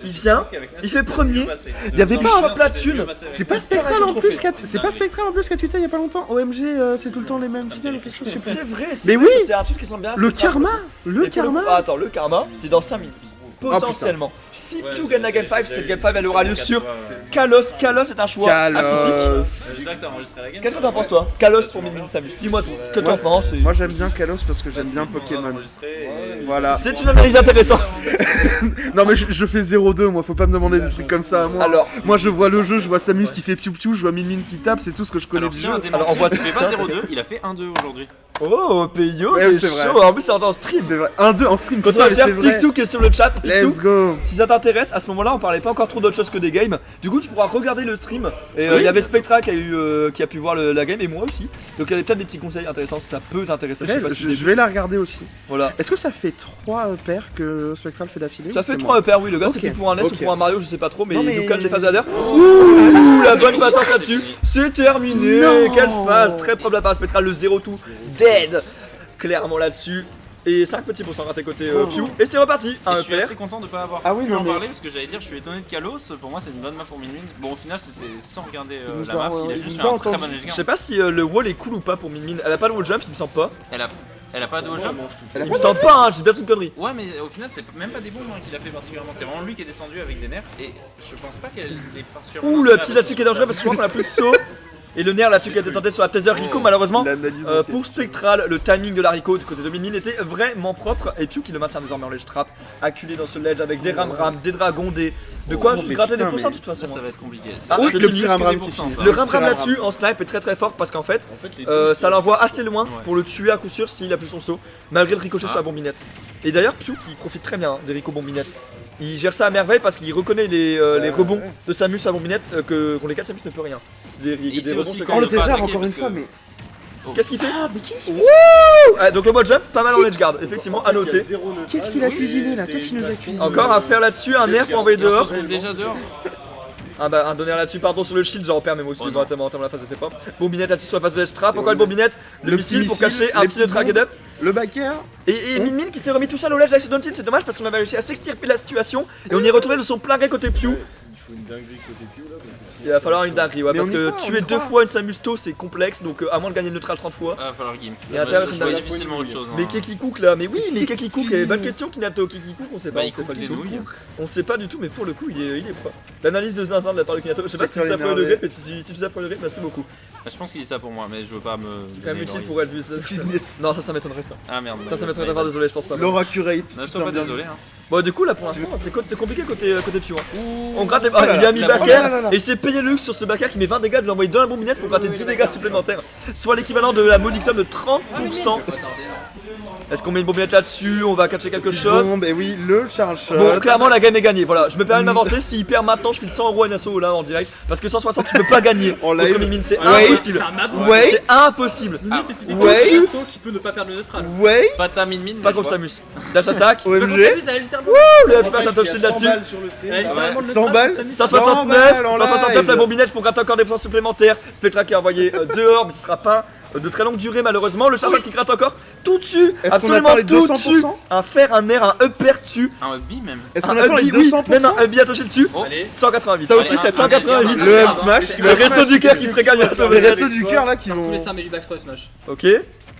vient, il fait premier. Il y avait Il pas chope la thune. C'est pas Spectral en plus c'est pas Spectral en plus qu'a tweeté il y a pas longtemps. OMG, c'est tout le temps les mêmes finales ou quelque chose. Super. C'est vrai, Mais vrai, oui. c'est un truc qui semble bien. Le Spectral. karma, le Et pour le karma. coup- ah, attends, le karma, c'est dans 5 minutes. Potentiellement. Si Pew gagne la Game 5, cette Game 5 elle aura lieu sur Kalos. Kalos est un choix atypique. Kalos. J'espère que t'as enregistré la game. Qu'est-ce que t'en penses toi? Kalos pour Min Min Samus. Dis-moi tout. Que t'en penses? Moi j'aime bien Kalos parce que j'aime bien Pokémon. Voilà. C'est une analyse intéressante. Non mais je fais 0-2 moi, faut pas me demander des trucs comme ça à moi. Alors. Moi je vois le jeu, je vois Samus qui fait piou piou, je vois Min Min qui tape, c'est tout ce que je connais Alors, du je jeu. tiens à démentir, Alors, on voit il tout fait ça. pas 0-2, il a fait 1-2 aujourd'hui. Oh, Peyo, Ouais, t'es c'est vrai. chaud. En plus, c'est en stream. C'est vrai. 1-2 en stream, putain, mais Potentiel, c'est vrai. Pixou qui est sur le chat. Let's Pixou, go. si ça t'intéresse, à ce moment-là, on parlait pas encore trop d'autre chose que des games. Du coup, tu pourras regarder le stream. Et il y avait Spectra qui a pu voir la game et moi aussi. Donc, il y avait peut-être des petits conseils intéressants si ça peut t'intéresser. Je sais pas si tu Je vais la regarder aussi. Voilà. Est-ce que ça fait 3 paires que Spectral fait d'affilée Ça ou fait c'est 3 moins EPR, oui. Le gars, c'est Ok, plus pour un NES ou ok. pour un Mario, je sais pas trop. Mais Non, il mais- nous cale des phases ladder. Ouh, la bonne passage là-dessus. C'est terminé. Non. Quelle phase. Très propre la part Spectral. Le 0-2 dead. Clairement là-dessus. Et 5 petits pourcents ratés côté Pew. Et c'est reparti. Et Un je suis EPR. assez content de pas avoir Ah oui, pu non, en mais- parler parce que j'allais dire je suis étonné de Kalos, pour moi c'est une bonne map pour Min Min. Bon au final c'était sans regarder nous la a- map, il a il juste nous fait a un très entendu. bon edge Je guard. sais pas si le wall est cool ou pas pour Min Min. Elle a pas de wall jump, il me semble pas. Elle a pas de wall jump. Il me semble pas, hein, j'ai bien une connerie. Ouais mais au final c'est même pas des bombes qu'il a fait particulièrement, c'est vraiment lui qui est descendu avec des nerfs et je pense pas qu'elle est particulièrement... Ouh, le petit là-dessus qui est dangereux parce que je crois qu'on a plus de saut. Et le nerf là-dessus qui a été tenté sur la taser Rico, malheureusement. L'analyse en Pour question. Spectral, le timing de la Rico du côté de Min Min était vraiment propre. Et Pew qui le maintient désormais en ledge trap, acculé dans ce ledge avec des ram-ram, des dragons, de quoi Oh, juste mais gratter des putain, pourcents de mais- toute façon. Ça va être compliqué. Ah, Oui, c'est le fini, petit parce ram-ram que qui des finit. pourcents, Le ça. ram-ram Petit là-dessus en snipe est très très fort parce qu'en fait, ça l'envoie assez loin pour le tuer à coup sûr s'il a plus son saut, malgré le ricochet sur la bombinette. Et d'ailleurs, Pew qui profite très bien des Rico bombinettes. Il gère ça à merveille parce qu'il reconnaît les rebonds de Samus à bombinette contre lesquels Samus ne peut rien. C'est des il sait rebonds aussi sur quand Oh le il veut pas taser attaquer encore une parce fois que- mais. Qu'est-ce qu'il fait Ah mais qu'est-ce Donc le mode jump, pas mal en edge guard, effectivement à noter. qu'est-ce qu'il a cuisiné là? Qu'est-ce qu'il nous a cuisiné? Encore à faire là-dessus, un air pour envoyer dehors. Il est déjà dehors. Un donner là-dessus, pardon, sur le shield, j'en repère mes mots aussi, Oh non. tellement la phase était propre. Bombinette là-dessus sur la phase de edge trap, encore une bombinette, le Le missile petit pour missile, cacher un les petit de petits track bons. up. Le backer. Et Min Min qui s'est remis tout seul au ledge avec ce down tilt, c'est dommage parce qu'on avait réussi à s'extirper la situation et on y est retourné de son plein gré côté Pew. faut une dinguerie côté Pew là. Parce que Il va falloir une dinguerie, ouais, Mais parce on y que croit, on y tuer 2 croit. fois une Samus tôt c'est complexe, donc à moins de gagner le neutral 30 fois. Ah, va falloir gimp. Et à l'intérieur, Je il vois y a difficilement autre chose. Mais hein. Kekicook là, mais oui, mais Kekicook, bonne question Kinato, Kekicook on sait pas, Bah, on il sait pas coupe du des tout. nouilles. On sait pas du tout, mais pour le coup il est propre. L'analyse de zinzin de la part de Kinato, je sais pas si Spectral c'est ça pour le énervé. grip, mais si tu ça pour le grip, merci beaucoup. Je pense qu'il dit ça pour moi, mais je veux pas me. C'est quand même donner utile l'oreille. pour elle vu ça. Business. Non, ça m'étonnerait ça. Ah merde. Ça m'étonnerait d'avoir, désolé, je pense pas. Laura Curate, Non, je suis putain, pas bien désolé. Hein. Bon, du coup, là pour l'instant, c'est compliqué côté Pew. Hein. On gratte les. Oh là Ah, il a mis là, Baker oh là là là. et c'est payé le luxe sur ce Baker qui met 20 dégâts, de lui envoyer dans la bombinette pour gratter 10 dégâts supplémentaires, soit l'équivalent de la modique somme de 30%. Est-ce qu'on met une bombinette là-dessus? On va catcher quelque chose? Bombe, et oui, le charge shot. Bon, clairement, la game est gagnée. Voilà, je me permets de m'avancer. S'il perd maintenant, je file 100 € à Nassau là en direct. Parce que 160, tu peux pas gagner. En Contre live. Mimine, c'est Wait. impossible. Wait, C'est impossible. Ah, C'est typiquement Wait. une option qui peut ne pas perdre le neutral. wait, pas ta mine. Pas contre Samus. Dash attack. OMG, Ça a littéralement. Le happy patch top shield là-dessus. sur le stream. Elle a littéralement le 100 neutral, balles, ça mise. 169, en 169 live. la bombinette pour gratter encore des points supplémentaires. Spectra qui a envoyé dehors, mais ce sera pas de très longue durée malheureusement. Le chargeur qui gratte encore tout dessus, Est-ce qu'on absolument attend les tout 200%? dessus. Un fer, un air, un upper dessus. Un hubby même. Est-ce Un qu'on attend les hubby, oui, 200%? même un hubby attaché dessus. Oh. Allez. 188. Ça aussi, Allez, c'est 188. Le M smash, Le resto du cœur qui se régale bientôt. les restos du cœur là qui Tous vont. les 5 Magic Back Squad Smash. Ok,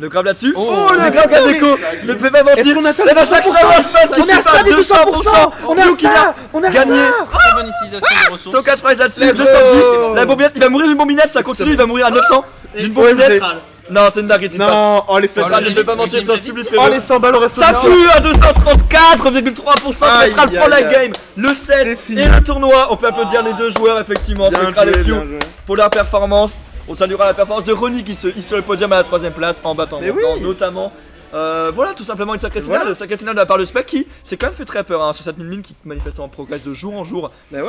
le grab là-dessus. Oh, le grab Gadeco. Ne fais pas mentir. Est-ce qu'on atteint Et les dans chaque 200%? salle, On est à ça, les 200%! On est à Pew qui ça! vient On est à gagner. ça! Très bonne utilisation des ressources. Son catch prize là-dessus, Let's 210. go. La bombinette, il va mourir d'une bombinette, ça continue, il va mourir à 900. D'une bombinette. Non, c'est une dinguerie ce qui se passe. Non, oh les 100 Spectra, ne balles. fais pas mentir, je t'en supplie Oh frérot. les 100 balles au resto Ça du tue à 234,3%. Aïe, Spectral aïe, prend la aïe. game, le C'est 7 fini. et le tournoi. On peut applaudir les deux joueurs effectivement, Bien Spectral et joué, Pew, bien joué. pour leur performance. On saluera la performance de Ronnie qui se hisse sur le podium à la 3ème place en battant Mais Morgan, oui. notamment. Voilà, tout simplement une sacrée finale, Voilà. une sacrée finale de la part de Spec qui s'est quand même fait très peur hein, sur cette mine qui manifestement progresse de jour en jour. Bah ouais.